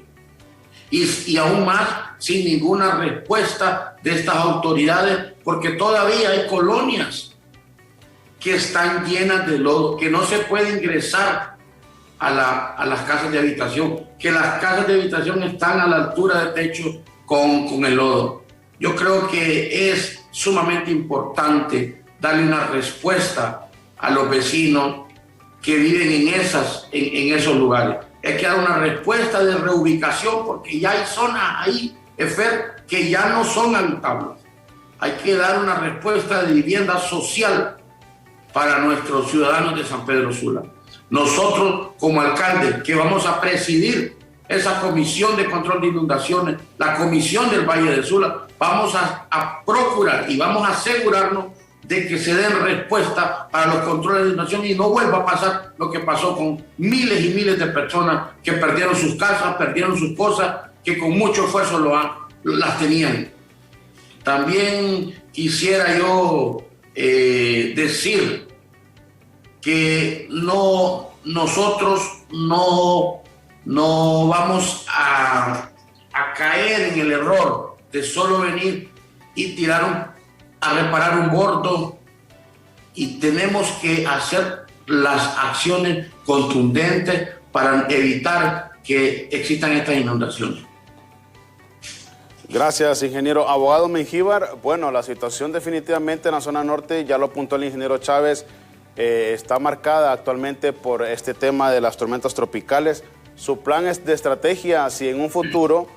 Y aún más, sin ninguna respuesta de estas autoridades, porque todavía hay colonias que están llenas de lodo, que no se puede ingresar a las casas de habitación, que las casas de habitación están a la altura del techo con el lodo. Yo creo que es sumamente importante darle una respuesta a los vecinos que viven en esos lugares. Hay que dar una respuesta de reubicación porque ya hay zonas ahí, Efer, que ya no son habitables. Hay que dar una respuesta de vivienda social para nuestros ciudadanos de San Pedro Sula. Nosotros, como alcaldes, que vamos a presidir esa comisión de control de inundaciones, la comisión del Valle de Sula, vamos a procurar y vamos a asegurarnos de que se den respuesta para los controles de inundación y no vuelva a pasar lo que pasó con miles y miles de personas que perdieron sus casas, perdieron sus cosas, que con mucho esfuerzo las tenían. También quisiera yo decir que nosotros no vamos a caer en el error de solo venir y tirar a reparar un bordo, y tenemos que hacer las acciones contundentes para evitar que existan estas inundaciones. Gracias, ingeniero. Abogado Mengíbar, bueno, la situación definitivamente en la zona norte, ya lo apuntó el ingeniero Chávez, está marcada actualmente por este tema de las tormentas tropicales. Su plan es de estrategia, si en un futuro,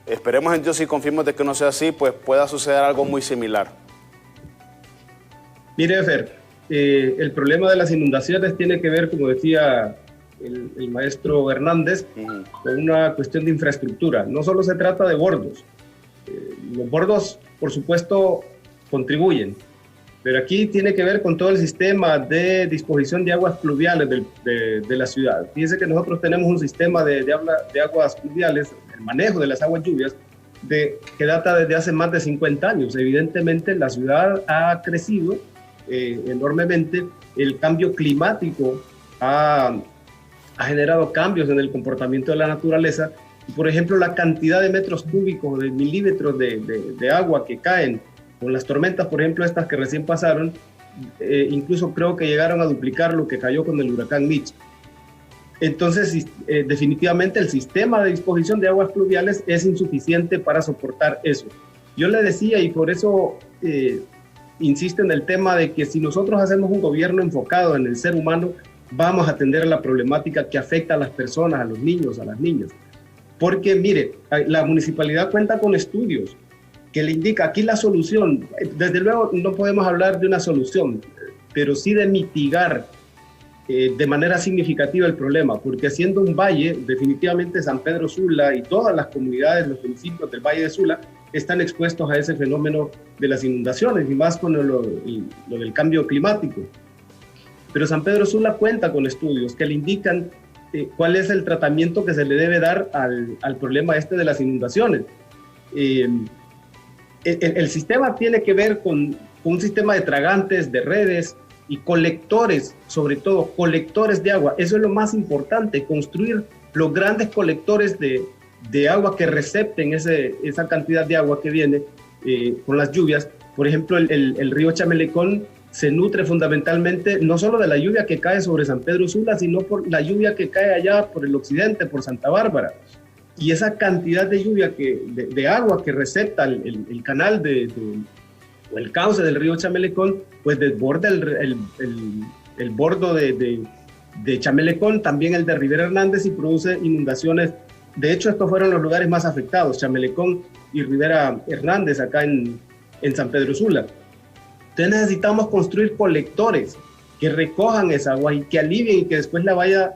esperemos en Dios y confiemos de que no sea así, pues pueda suceder algo muy similar. Mire, Fer, el problema de las inundaciones tiene que ver, como decía el maestro Hernández, con una cuestión de infraestructura. No solo se trata de bordos. Los bordos, por supuesto, contribuyen, pero aquí tiene que ver con todo el sistema de disposición de aguas pluviales de la ciudad. Fíjense que nosotros tenemos un sistema de aguas pluviales, el manejo de las aguas lluvias, que data desde hace más de 50 años. Evidentemente, la ciudad ha crecido enormemente, el cambio climático ha generado cambios en el comportamiento de la naturaleza, y por ejemplo la cantidad de metros cúbicos, de milímetros de agua que caen con las tormentas, por ejemplo estas que recién pasaron, incluso creo que llegaron a duplicar lo que cayó con el huracán Mitch. Entonces definitivamente el sistema de disposición de aguas pluviales es insuficiente para soportar eso. Yo le decía, y por eso insisto en el tema de que si nosotros hacemos un gobierno enfocado en el ser humano, vamos a atender a la problemática que afecta a las personas, a los niños, a las niñas. Porque, mire, la municipalidad cuenta con estudios que le indica aquí la solución. Desde luego no podemos hablar de una solución, pero sí de mitigar de manera significativa el problema, porque siendo un valle, definitivamente San Pedro Sula y todas las comunidades, los municipios del Valle de Sula están expuestos a ese fenómeno de las inundaciones y más con lo del cambio climático. Pero San Pedro Sula cuenta con estudios que le indican cuál es el tratamiento que se le debe dar al problema este de las inundaciones. El sistema tiene que ver con un sistema de tragantes, de redes y colectores, sobre todo colectores de agua. Eso es lo más importante, construir los grandes colectores de agua que recepten esa cantidad de agua que viene, con las lluvias. Por ejemplo, el río Chamelecón se nutre fundamentalmente no solo de la lluvia que cae sobre San Pedro Sula, sino por la lluvia que cae allá por el occidente, por Santa Bárbara. Y esa cantidad de lluvia, de agua que recepta el canal o el cauce del río Chamelecón, pues desborda el bordo de Chamelecón, también el de Rivera Hernández, y produce inundaciones. De hecho, estos fueron los lugares más afectados, Chamelecón y Rivera Hernández, acá en San Pedro Sula. Entonces necesitamos construir colectores que recojan esa agua y que alivien y que después la vayan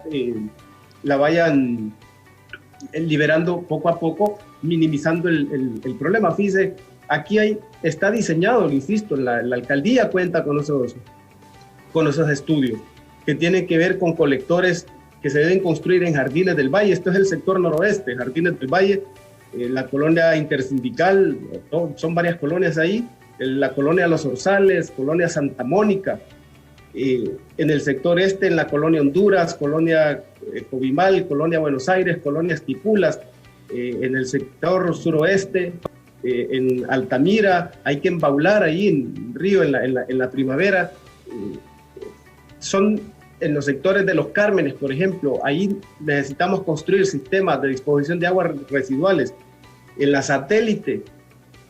liberando poco a poco, minimizando el problema. Fíjese, aquí está diseñado, insisto, la alcaldía cuenta con esos estudios que tienen que ver con colectores que se deben construir en Jardines del Valle. Esto es el sector noroeste, Jardines del Valle, la colonia intersindical, son varias colonias ahí, la colonia Los Orzales, colonia Santa Mónica, en el sector este, en la colonia Honduras, colonia Cobimal, colonia Buenos Aires, colonia Estipulas, en el sector suroeste, en Altamira, hay que embaular ahí en Río, en la primavera. Son en los sectores de Los Cármenes, por ejemplo, ahí necesitamos construir sistemas de disposición de aguas residuales. En la Satélite,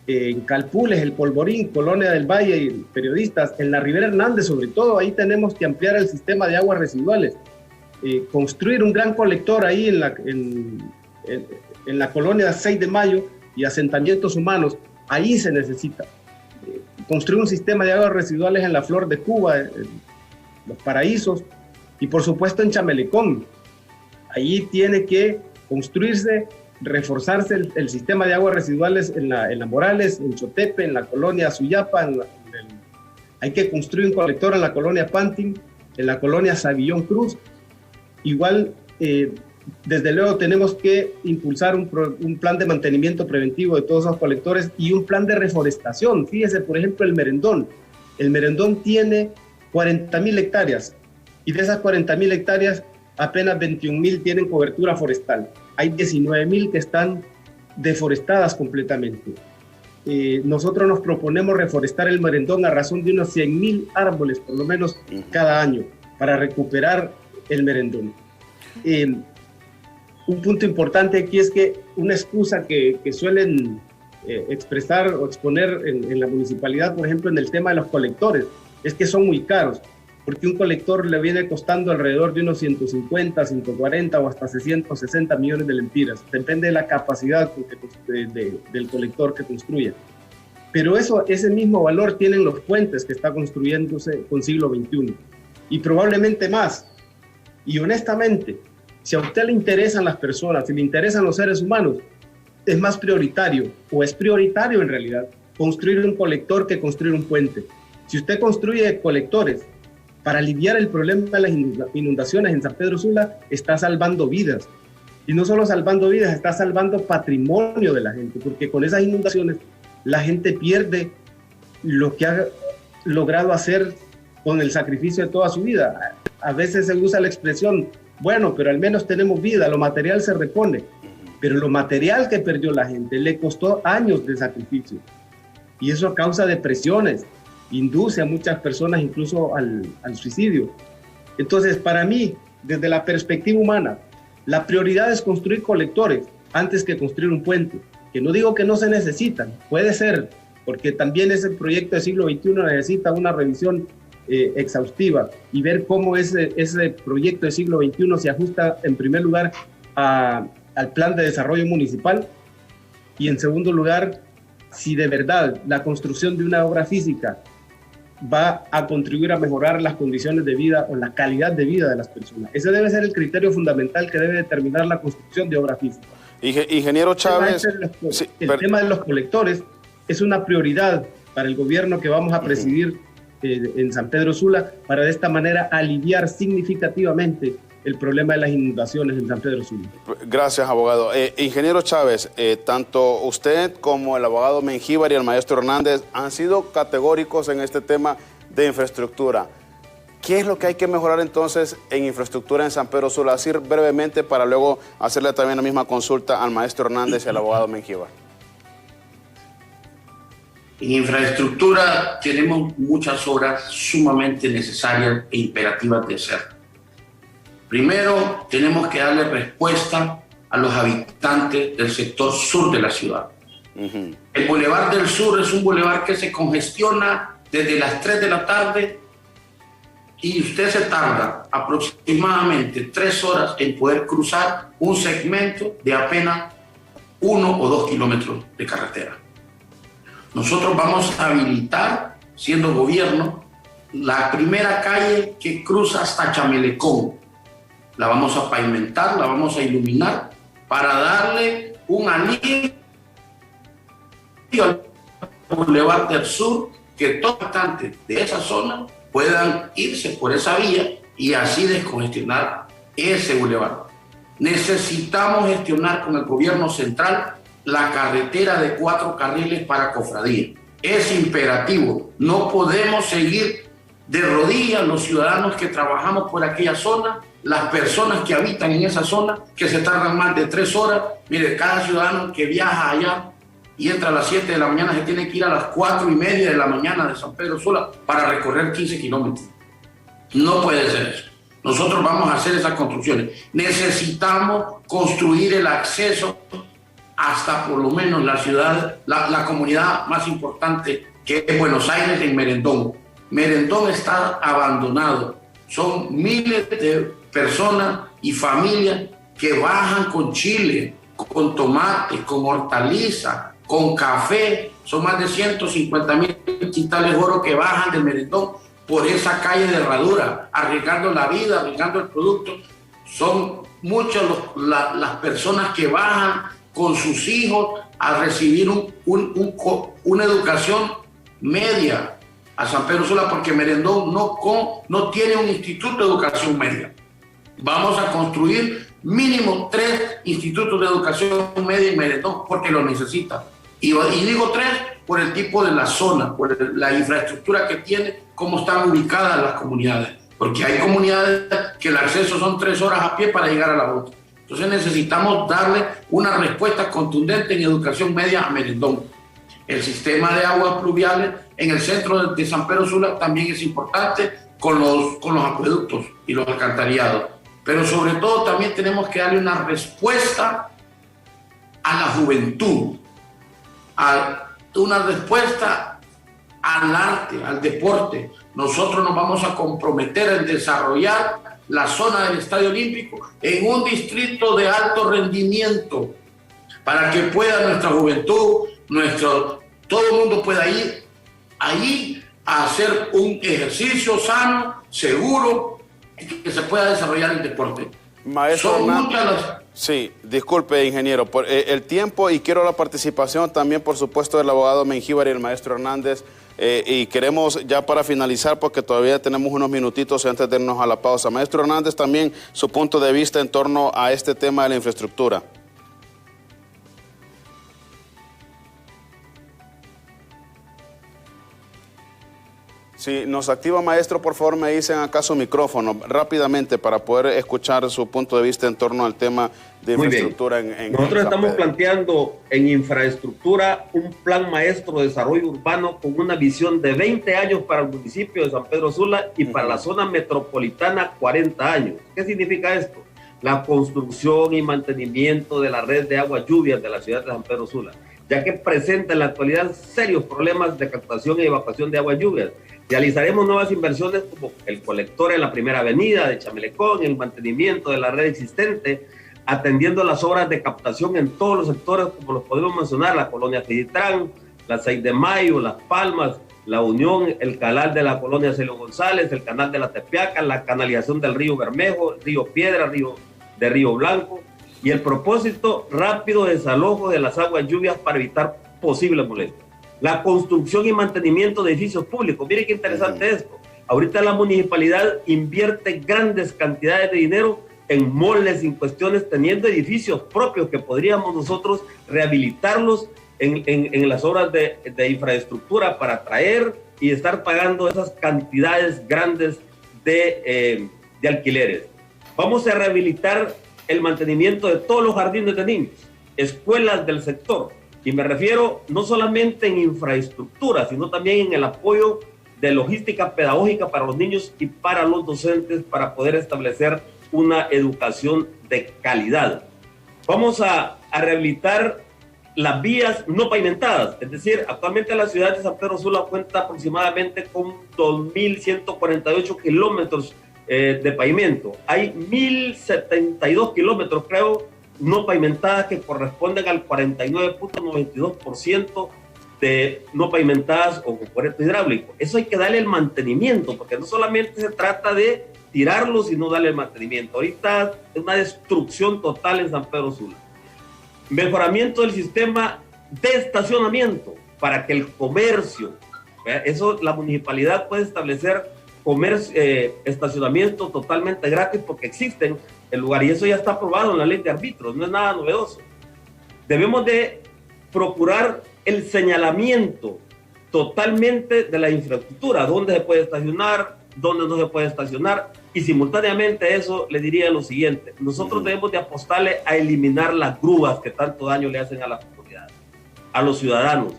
en Calpules, El Polvorín, Colonia del Valle y Periodistas, en la Rivera Hernández sobre todo, ahí tenemos que ampliar el sistema de aguas residuales, construir un gran colector ahí en la colonia 6 de Mayo y asentamientos humanos, ahí se necesita. Construir un sistema de aguas residuales en la Flor de Cuba, en Los Paraísos, y por supuesto en Chamelecón. Ahí tiene que construirse, reforzarse el sistema de aguas residuales en la Morales, en Chotepe, en la colonia Suyapa. Hay que construir un colector en la colonia Pantin, en la colonia Savillón Cruz. Igual, desde luego tenemos que impulsar un plan de mantenimiento preventivo de todos esos colectores y un plan de reforestación. Fíjese, por ejemplo, el Merendón. El Merendón tiene 40.000 hectáreas y de esas 40.000 hectáreas apenas 21.000 tienen cobertura forestal. Hay 19.000 que están deforestadas completamente. Nosotros nos proponemos reforestar el Merendón a razón de unos 100.000 árboles por lo menos cada año para recuperar el Merendón. Un punto importante aquí es que una excusa que suelen expresar o exponer en la municipalidad, por ejemplo, en el tema de los colectores, es que son muy caros, porque un colector le viene costando alrededor de unos 150, 140 o hasta 660 millones de lempiras. Depende de la capacidad del colector que construya. Pero ese mismo valor tienen los puentes que está construyéndose con siglo XXI, y probablemente más. Y honestamente, si a usted le interesan las personas, si le interesan los seres humanos, es más prioritario, o es prioritario en realidad, construir un colector que construir un puente. Si usted construye colectores para aliviar el problema de las inundaciones en San Pedro Sula, está salvando vidas. Y no solo salvando vidas, está salvando patrimonio de la gente, porque con esas inundaciones la gente pierde lo que ha logrado hacer con el sacrificio de toda su vida. A veces se usa la expresión, bueno, pero al menos tenemos vida, lo material se repone. Pero lo material que perdió la gente le costó años de sacrificio. Y eso causa depresiones, induce a muchas personas incluso al suicidio. Entonces, para mí, desde la perspectiva humana, la prioridad es construir colectores antes que construir un puente. Que no digo que no se necesitan, puede ser, porque también ese proyecto de siglo XXI necesita una revisión exhaustiva y ver cómo ese proyecto de siglo XXI se ajusta en primer lugar al plan de desarrollo municipal y en segundo lugar, si de verdad la construcción de una obra física va a contribuir a mejorar las condiciones de vida o la calidad de vida de las personas. Ese debe ser el criterio fundamental que debe determinar la construcción de obra física. Ingeniero Chávez, el tema de los colectores es una prioridad para el gobierno que vamos a presidir en San Pedro Sula, para de esta manera aliviar significativamente el problema de las inundaciones en San Pedro Sula. Gracias, abogado. Ingeniero Chávez, tanto usted como el abogado Mengíbar y el maestro Hernández han sido categóricos en este tema de infraestructura. ¿Qué es lo que hay que mejorar entonces en infraestructura en San Pedro Sula? Así brevemente para luego hacerle también la misma consulta al maestro Hernández y al abogado Mengíbar. En infraestructura tenemos muchas obras sumamente necesarias e imperativas de hacer. Primero, tenemos que darle respuesta a los habitantes del sector sur de la ciudad. El Boulevard del Sur es un bulevar que se congestiona desde las 3 de la tarde y usted se tarda aproximadamente 3 horas en poder cruzar un segmento de apenas 1 o 2 kilómetros de carretera. Nosotros vamos a habilitar, siendo gobierno, la primera calle que cruza hasta Chamelecón. La vamos a pavimentar, la vamos a iluminar para darle un alivio al Boulevard del Sur, que todos los habitantes de esa zona puedan irse por esa vía y así descongestionar ese bulevar. Necesitamos gestionar con el gobierno central la carretera de 4 carriles para Cofradía. Es imperativo. No podemos seguir de rodillas los ciudadanos que trabajamos por aquella zona, las personas que habitan en esa zona, que se tardan más de 3 horas. Mire, cada ciudadano que viaja allá y entra a las 7 de la mañana se tiene que ir a las 4:30 de la mañana de San Pedro Sula para recorrer 15 kilómetros. No puede ser eso. Nosotros vamos a hacer esas construcciones. Necesitamos construir el acceso hasta por lo menos la ciudad, la comunidad más importante, que es Buenos Aires, en Merendón. Merendón está abandonado. Son miles de personas y familias que bajan con chile, con tomate, con hortaliza, con café. Son más de 150,000 quintales de oro que bajan del Merendón por esa calle de herradura, arriesgando la vida, arriesgando el producto. Son muchas las personas que bajan con sus hijos a recibir una educación media a San Pedro Sula, porque Merendón no tiene un instituto de educación media. Vamos a construir mínimo 3 institutos de educación media en Merendón, porque lo necesita. Y digo 3 por el tipo de la zona, por la infraestructura que tiene, cómo están ubicadas las comunidades. Porque hay comunidades que el acceso son 3 horas a pie para llegar a la otra. Entonces necesitamos darle una respuesta contundente en educación media a Merendón. El sistema de aguas pluviales en el centro de San Pedro Sula también es importante, con los acueductos y los alcantarillados. Pero sobre todo también tenemos que darle una respuesta a la juventud, una respuesta al arte, al deporte. Nosotros nos vamos a comprometer en desarrollar la zona del Estadio Olímpico en un distrito de alto rendimiento, para que pueda nuestra juventud, todo el mundo pueda ir allí a hacer un ejercicio sano, seguro, que se pueda desarrollar el deporte. Maestro Sí, disculpe, ingeniero, por el tiempo, y quiero la participación también, por supuesto, del abogado Mengíbar y el maestro Hernández. Y queremos, ya para finalizar, porque todavía tenemos unos minutitos antes de irnos a la pausa. Maestro Hernández, también su punto de vista en torno a este tema de la infraestructura. Si nos activa, maestro, por favor me dicen acá su micrófono rápidamente para poder escuchar su punto de vista en torno al tema de infraestructura. Nosotros estamos planteando en infraestructura un plan maestro de desarrollo urbano con una visión de 20 años para el municipio de San Pedro Sula y para la zona metropolitana 40 años. ¿Qué significa esto? La construcción y mantenimiento de la red de aguas lluvias de la ciudad de San Pedro Sula, ya que presenta en la actualidad serios problemas de captación y evacuación de aguas lluvias. Realizaremos nuevas inversiones como el colector en la primera avenida de Chamelecón, el mantenimiento de la red existente, atendiendo las obras de captación en todos los sectores, como los podemos mencionar: la colonia Fiditrán, la 6 de Mayo, Las Palmas, La Unión, el canal de la colonia Celio González, el canal de la Tepeaca, la canalización del río Bermejo, el río Piedra, de Río Blanco, y el propósito rápido de desalojo de las aguas lluvias para evitar posibles molestias. La construcción y mantenimiento de edificios públicos. Miren qué interesante esto. Ahorita la municipalidad invierte grandes cantidades de dinero en moles, en cuestiones, teniendo edificios propios que podríamos nosotros rehabilitarlos en las obras de infraestructura para traer y estar pagando esas cantidades grandes de alquileres. Vamos a rehabilitar el mantenimiento de todos los jardines de niños, escuelas del sector, Y me refiero no solamente en infraestructura, sino también en el apoyo de logística pedagógica para los niños y para los docentes para poder establecer una educación de calidad. Vamos a rehabilitar las vías no pavimentadas, es decir, actualmente la ciudad de San Pedro Sula cuenta aproximadamente con 2.148 kilómetros de pavimento. Hay 1.072 kilómetros, creo, no pavimentadas, que corresponden al 49.92% de no pavimentadas o con cuarto hidráulico. Eso hay que darle el mantenimiento, porque no solamente se trata de tirarlo, sino darle el mantenimiento. Ahorita es una destrucción total en San Pedro Sula. Mejoramiento del sistema de estacionamiento para que el comercio, eso la municipalidad puede establecer estacionamiento totalmente gratis porque existen el lugar y eso ya está aprobado en la ley de árbitros, no es nada novedoso. Debemos de procurar el señalamiento totalmente de la infraestructura, dónde se puede estacionar, dónde no se puede estacionar, y simultáneamente a eso le diría lo siguiente: nosotros debemos de apostarle a eliminar las grúas que tanto daño le hacen a la comunidad, a los ciudadanos.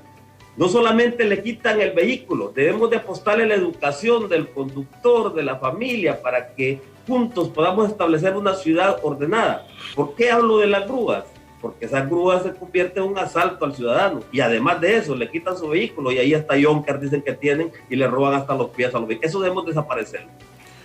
No solamente le quitan el vehículo, debemos de apostarle a la educación del conductor, de la familia, para que juntos podamos establecer una ciudad ordenada. ¿Por qué hablo de las grúas? Porque esas grúas se convierten en un asalto al ciudadano y además de eso le quitan su vehículo y ahí hasta yonkers dicen que tienen y le roban hasta los pies a los vehículos. Eso debemos desaparecerlo.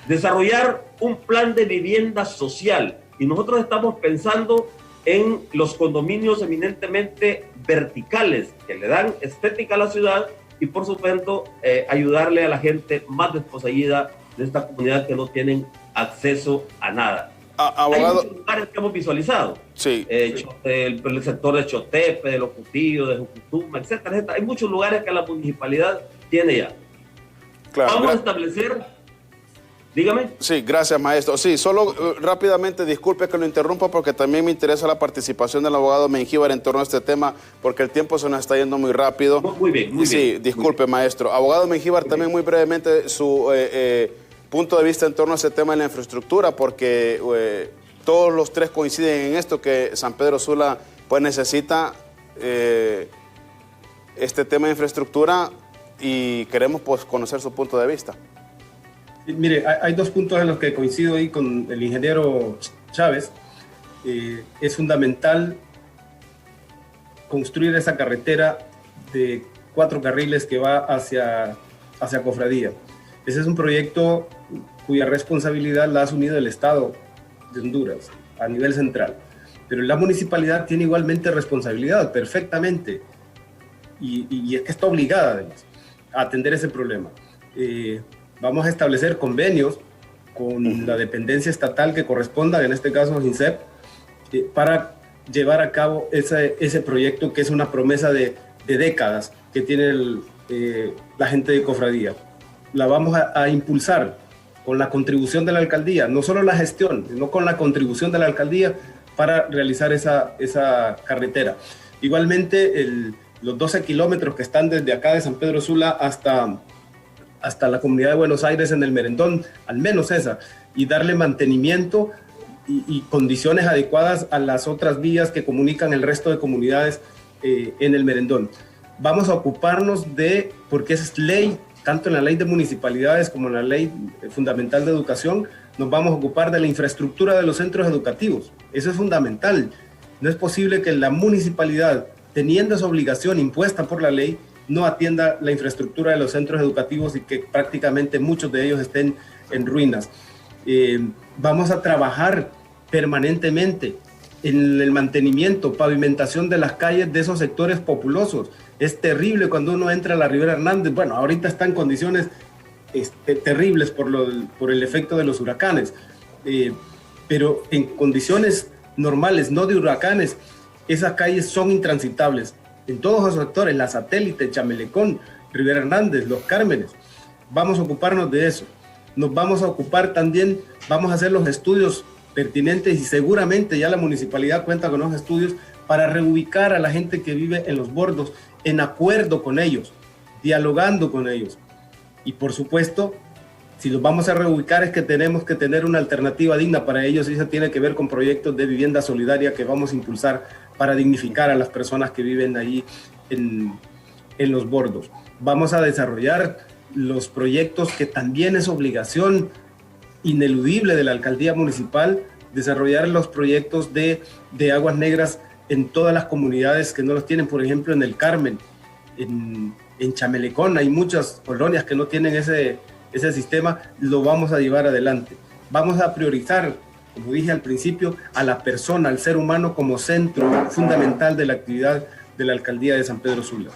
Desarrollar un plan de vivienda social, y nosotros estamos pensando en los condominios eminentemente verticales que le dan estética a la ciudad y por supuesto ayudarle a la gente más desposeída de esta comunidad que no tienen acceso a nada. Abogado, hay muchos lugares que hemos visualizado, sí, el sector de Chotepe, de Los Cutillos, de Jucutuma, etcétera, etcétera. Hay muchos lugares que la municipalidad tiene ya. claro. Vamos a establecer, dígame. Sí, gracias, maestro. Sí, solo rápidamente, disculpe que lo interrumpa porque también me interesa la participación del abogado Mengíbar en torno a este tema porque el tiempo se nos está yendo muy rápido. Muy bien, muy bien. Sí, disculpe, maestro. Abogado Mengíbar, también muy brevemente su punto de vista en torno a ese tema de la infraestructura, porque todos los tres coinciden en esto, que San Pedro Sula pues necesita este tema de infraestructura y queremos pues conocer su punto de vista. Mire, hay dos puntos en los que coincido ahí con el ingeniero Chávez. Es fundamental construir esa carretera de 4 carriles que va hacia Cofradía. Ese es un proyecto cuya responsabilidad la ha asumido el Estado de Honduras a nivel central. Pero la municipalidad tiene igualmente responsabilidad, perfectamente. Y es que está obligada, además, a atender ese problema. Vamos a establecer convenios con la dependencia estatal que corresponda, en este caso INSEP, para llevar a cabo ese proyecto que es una promesa de décadas que tiene la gente de Cofradía. La vamos a impulsar con la contribución de la alcaldía, no solo la gestión, sino con la contribución de la alcaldía para realizar esa carretera. Igualmente, los 12 kilómetros que están desde acá de San Pedro Sula hasta la comunidad de Buenos Aires en el Merendón, al menos esa, y darle mantenimiento y condiciones adecuadas a las otras vías que comunican el resto de comunidades en el Merendón. Vamos a ocuparnos porque esa es ley, tanto en la ley de municipalidades como en la ley fundamental de educación, nos vamos a ocupar de la infraestructura de los centros educativos. Eso es fundamental. No es posible que la municipalidad, teniendo esa obligación impuesta por la ley, no atienda la infraestructura de los centros educativos y que prácticamente muchos de ellos estén en ruinas. Vamos a trabajar permanentemente en el mantenimiento, pavimentación de las calles de esos sectores populosos. Es terrible cuando uno entra a la Rivera Hernández. Bueno, ahorita está en condiciones terribles por el efecto de los huracanes, pero en condiciones normales, no de huracanes, esas calles son intransitables. En todos los sectores, la Satélite, Chamelecón, Rivera Hernández, Los Cármenes. Vamos a ocuparnos de eso. Nos vamos a ocupar también, vamos a hacer los estudios pertinentes y seguramente ya la municipalidad cuenta con los estudios para reubicar a la gente que vive en los bordos, en acuerdo con ellos, dialogando con ellos. Y por supuesto, si los vamos a reubicar es que tenemos que tener una alternativa digna para ellos, y eso tiene que ver con proyectos de vivienda solidaria que vamos a impulsar para dignificar a las personas que viven ahí en los bordos. Vamos a desarrollar los proyectos que también es obligación ineludible de la alcaldía municipal, desarrollar los proyectos de aguas negras en todas las comunidades que no los tienen. Por ejemplo, en el Carmen, en Chamelecón, hay muchas colonias que no tienen ese sistema. Lo vamos a llevar adelante. Vamos a priorizar, como dije al principio, a la persona, al ser humano como centro fundamental de la actividad de la alcaldía de San Pedro Sula.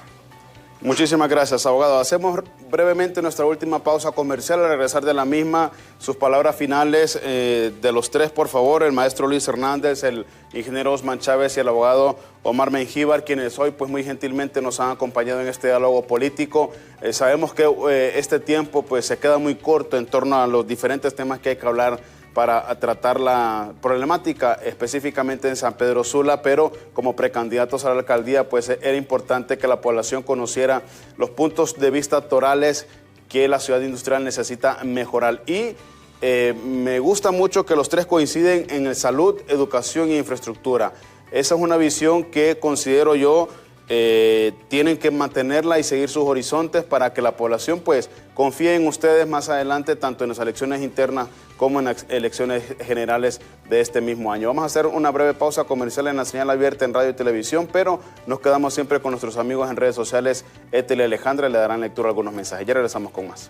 Muchísimas gracias, abogado. Hacemos brevemente nuestra última pausa comercial. Al regresar de la misma, sus palabras finales de los tres, por favor. El maestro Luis Hernández, el ingeniero Osman Chávez y el abogado Omar Mengíbar, quienes hoy pues muy gentilmente nos han acompañado en este diálogo político. Sabemos que este tiempo pues se queda muy corto en torno a los diferentes temas que hay que hablar para tratar la problemática específicamente en San Pedro Sula, pero como precandidatos a la alcaldía, pues era importante que la población conociera los puntos de vista torales que la ciudad industrial necesita mejorar. Y me gusta mucho que los tres coinciden en salud, educación e infraestructura. Esa es una visión que considero yo tienen que mantenerla y seguir sus horizontes para que la población pues confíe en ustedes más adelante, tanto en las elecciones internas como en las elecciones generales de este mismo año. Vamos a hacer una breve pausa comercial en la señal abierta en radio y televisión, pero nos quedamos siempre con nuestros amigos en redes sociales. Ethel y Alejandra le darán lectura a algunos mensajes. Ya regresamos con más.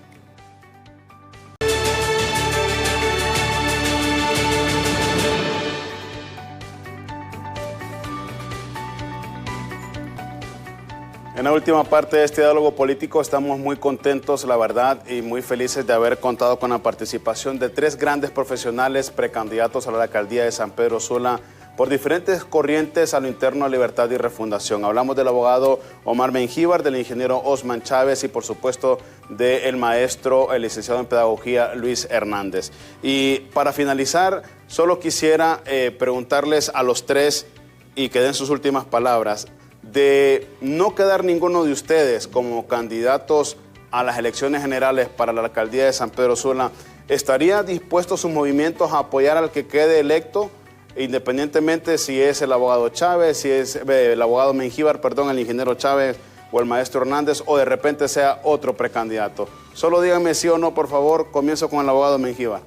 En la última parte de este diálogo político estamos muy contentos, la verdad, y muy felices de haber contado con la participación de tres grandes profesionales precandidatos a la alcaldía de San Pedro Sula por diferentes corrientes a lo interno de Libertad y Refundación. Hablamos del abogado Omar Mengíbar, del ingeniero Osman Chávez y por supuesto del maestro, el licenciado en Pedagogía Luis Hernández. Y para finalizar, solo quisiera preguntarles a los tres y que den sus últimas palabras. De no quedar ninguno de ustedes como candidatos a las elecciones generales para la alcaldía de San Pedro Sula, ¿estaría dispuesto sus movimientos a apoyar al que quede electo, independientemente si es el abogado Chávez, si es el abogado Mengíbar, perdón, el ingeniero Chávez o el maestro Hernández, o de repente sea otro precandidato? Solo díganme sí o no, por favor. Comienzo con el abogado Mengíbar.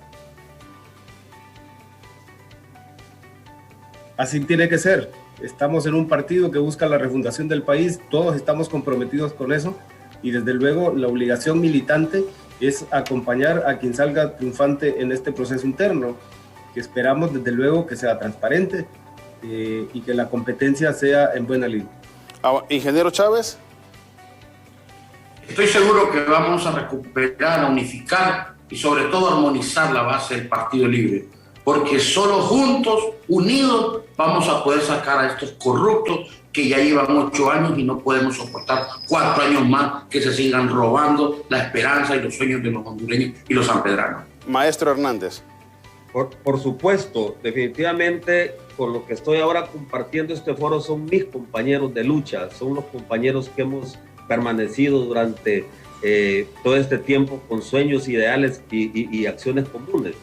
Así tiene que ser. Estamos en un partido que busca la refundación del país, todos estamos comprometidos con eso y desde luego la obligación militante es acompañar a quien salga triunfante en este proceso interno, que esperamos desde luego que sea transparente y que la competencia sea en buena línea. Ingeniero Chávez. Estoy seguro que vamos a recuperar, a unificar y sobre todo armonizar la base del Partido Libre, porque solo juntos, unidos, vamos a poder sacar a estos corruptos que ya llevan 8 años y no podemos soportar 4 años más que se sigan robando la esperanza y los sueños de los hondureños y los sanpedranos. Maestro Hernández. Por supuesto, definitivamente con lo que estoy ahora compartiendo este foro son mis compañeros de lucha, son los compañeros que hemos permanecido durante todo este tiempo con sueños, ideales y acciones comunes.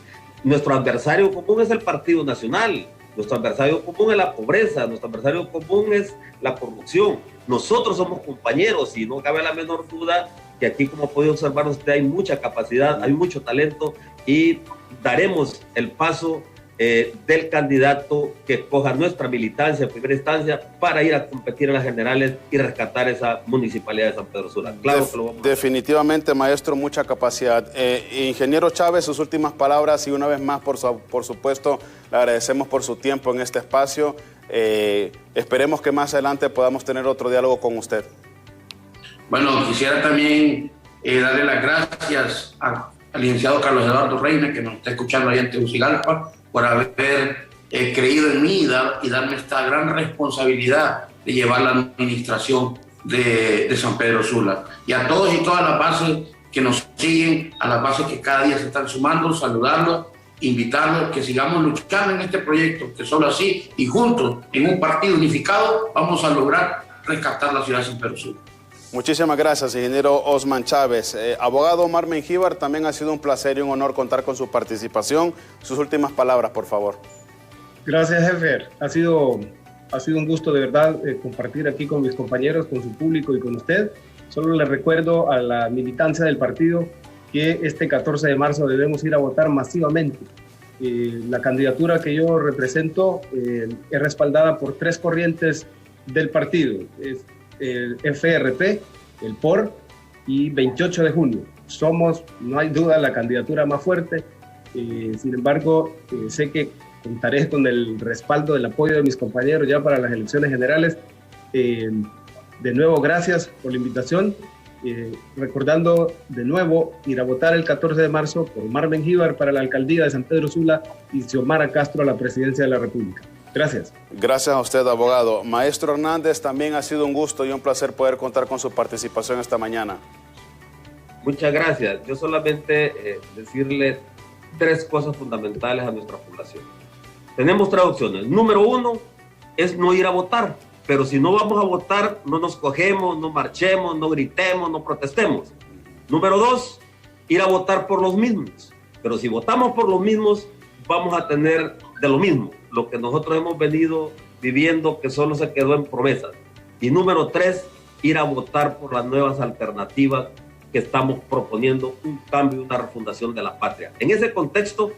Nuestro adversario común es el Partido Nacional, nuestro adversario común es la pobreza, nuestro adversario común es la corrupción. Nosotros somos compañeros y no cabe la menor duda que aquí, como puede observar usted, hay mucha capacidad, hay mucho talento y daremos el paso del candidato que escoja nuestra militancia en primera instancia para ir a competir en las generales y rescatar esa municipalidad de San Pedro Sula. Claro que lo vamos a hacer. Definitivamente, maestro, mucha capacidad. Ingeniero Chávez, sus últimas palabras y una vez más, por supuesto, le agradecemos por su tiempo en este espacio. Esperemos que más adelante podamos tener otro diálogo con usted. Bueno, quisiera también darle las gracias al licenciado Carlos Eduardo Reina, que nos está escuchando ahí en Tegucigalpa, por haber creído en mí y darme esta gran responsabilidad de llevar la administración de San Pedro Sula. Y a todos y todas las bases que nos siguen, a las bases que cada día se están sumando, saludarlos, invitarlos, que sigamos luchando en este proyecto, que solo así y juntos, en un partido unificado, vamos a lograr rescatar la ciudad de San Pedro Sula. Muchísimas gracias, ingeniero Osman Chávez. Abogado Omar Mengíbar, también ha sido un placer y un honor contar con su participación. Sus últimas palabras, por favor. Gracias, jefe. Ha sido Ha sido un gusto de verdad compartir aquí con mis compañeros, con su público y con usted. Solo les recuerdo a la militancia del partido que este 14 de marzo debemos ir a votar masivamente. La candidatura que yo represento es respaldada por 3 corrientes del partido. Es el FRP, el POR y 28 de junio. Somos, no hay duda, la candidatura más fuerte. Sin embargo, sé que contaré con el respaldo, del apoyo de mis compañeros ya para las elecciones generales. De nuevo, gracias por la invitación. Recordando de nuevo ir a votar el 14 de marzo por Omar Mengíbar para la alcaldía de San Pedro Sula y Xiomara Castro a la presidencia de la República. Gracias. Gracias a usted, abogado. Maestro Hernández, también ha sido un gusto y un placer poder contar con su participación esta mañana. Muchas gracias. Yo solamente decirle 3 cosas fundamentales a nuestra población. Tenemos 3 opciones. Número 1 es no ir a votar, pero si no vamos a votar, no nos cogemos, no marchemos, no gritemos, no protestemos. Número 2, ir a votar por los mismos, pero si votamos por los mismos, vamos a tener de lo mismo, lo que nosotros hemos venido viviendo, que solo se quedó en promesas. Y número 3, ir a votar por las nuevas alternativas que estamos proponiendo, un cambio, una refundación de la patria. En ese contexto,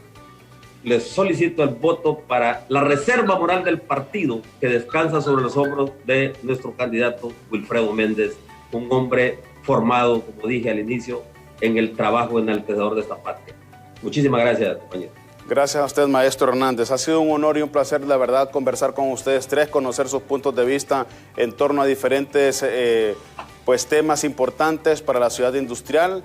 les solicito el voto para la reserva moral del partido que descansa sobre los hombros de nuestro candidato Wilfredo Méndez, un hombre formado, como dije al inicio, en el trabajo enaltecedor de esta patria. Muchísimas gracias, compañero. Gracias a usted, maestro Hernández. Ha sido un honor y un placer, la verdad, conversar con ustedes 3, conocer sus puntos de vista en torno a diferentes temas importantes para la ciudad industrial.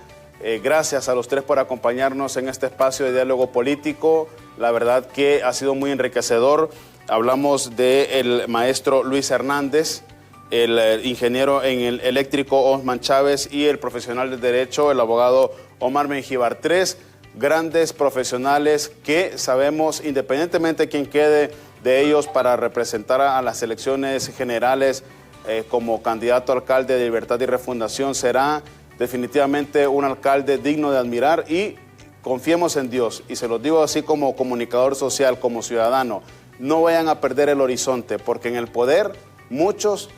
Gracias a los 3 por acompañarnos en este espacio de diálogo político. La verdad que ha sido muy enriquecedor. Hablamos del maestro Luis Hernández, el ingeniero en el eléctrico Osman Chávez y el profesional de Derecho, el abogado Omar Mengíbar. 3 grandes profesionales que sabemos, independientemente de quién quede de ellos para representar a las elecciones generales como candidato a alcalde de Libertad y Refundación, será definitivamente un alcalde digno de admirar y confiemos en Dios. Y se los digo así como comunicador social, como ciudadano, no vayan a perder el horizonte, porque en el poder muchos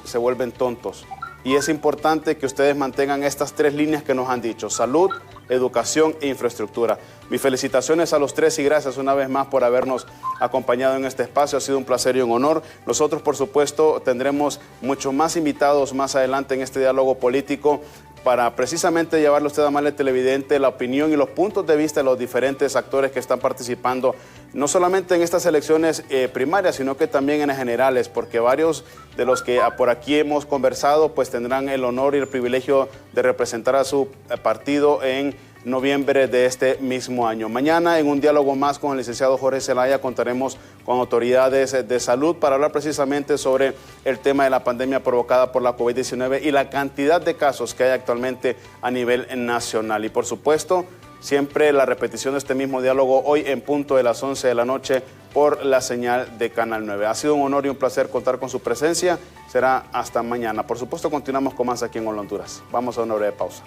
se vuelven tontos. Y es importante que ustedes mantengan estas 3 líneas que nos han dicho: salud, educación e infraestructura. Mis felicitaciones a los 3 y gracias una vez más por habernos acompañado en este espacio. Ha sido un placer y un honor. Nosotros, por supuesto, tendremos muchos más invitados más adelante en este diálogo político para precisamente llevarle a usted, amable televidente, la opinión y los puntos de vista de los diferentes actores que están participando, no solamente en estas elecciones primarias, sino que también en las generales, porque varios de los que por aquí hemos conversado pues tendrán el honor y el privilegio de representar a su partido en noviembre de este mismo año. Mañana, en un diálogo más con el licenciado Jorge Zelaya, contaremos con autoridades de salud para hablar precisamente sobre el tema de la pandemia provocada por la COVID-19 y la cantidad de casos que hay actualmente a nivel nacional. Y por supuesto, siempre la repetición de este mismo diálogo hoy en punto de las 11 de la noche por la señal de Canal 9. Ha sido un honor y un placer contar con su presencia. Será hasta mañana. Por supuesto, continuamos con más aquí en Hola Honduras. Vamos a una breve pausa.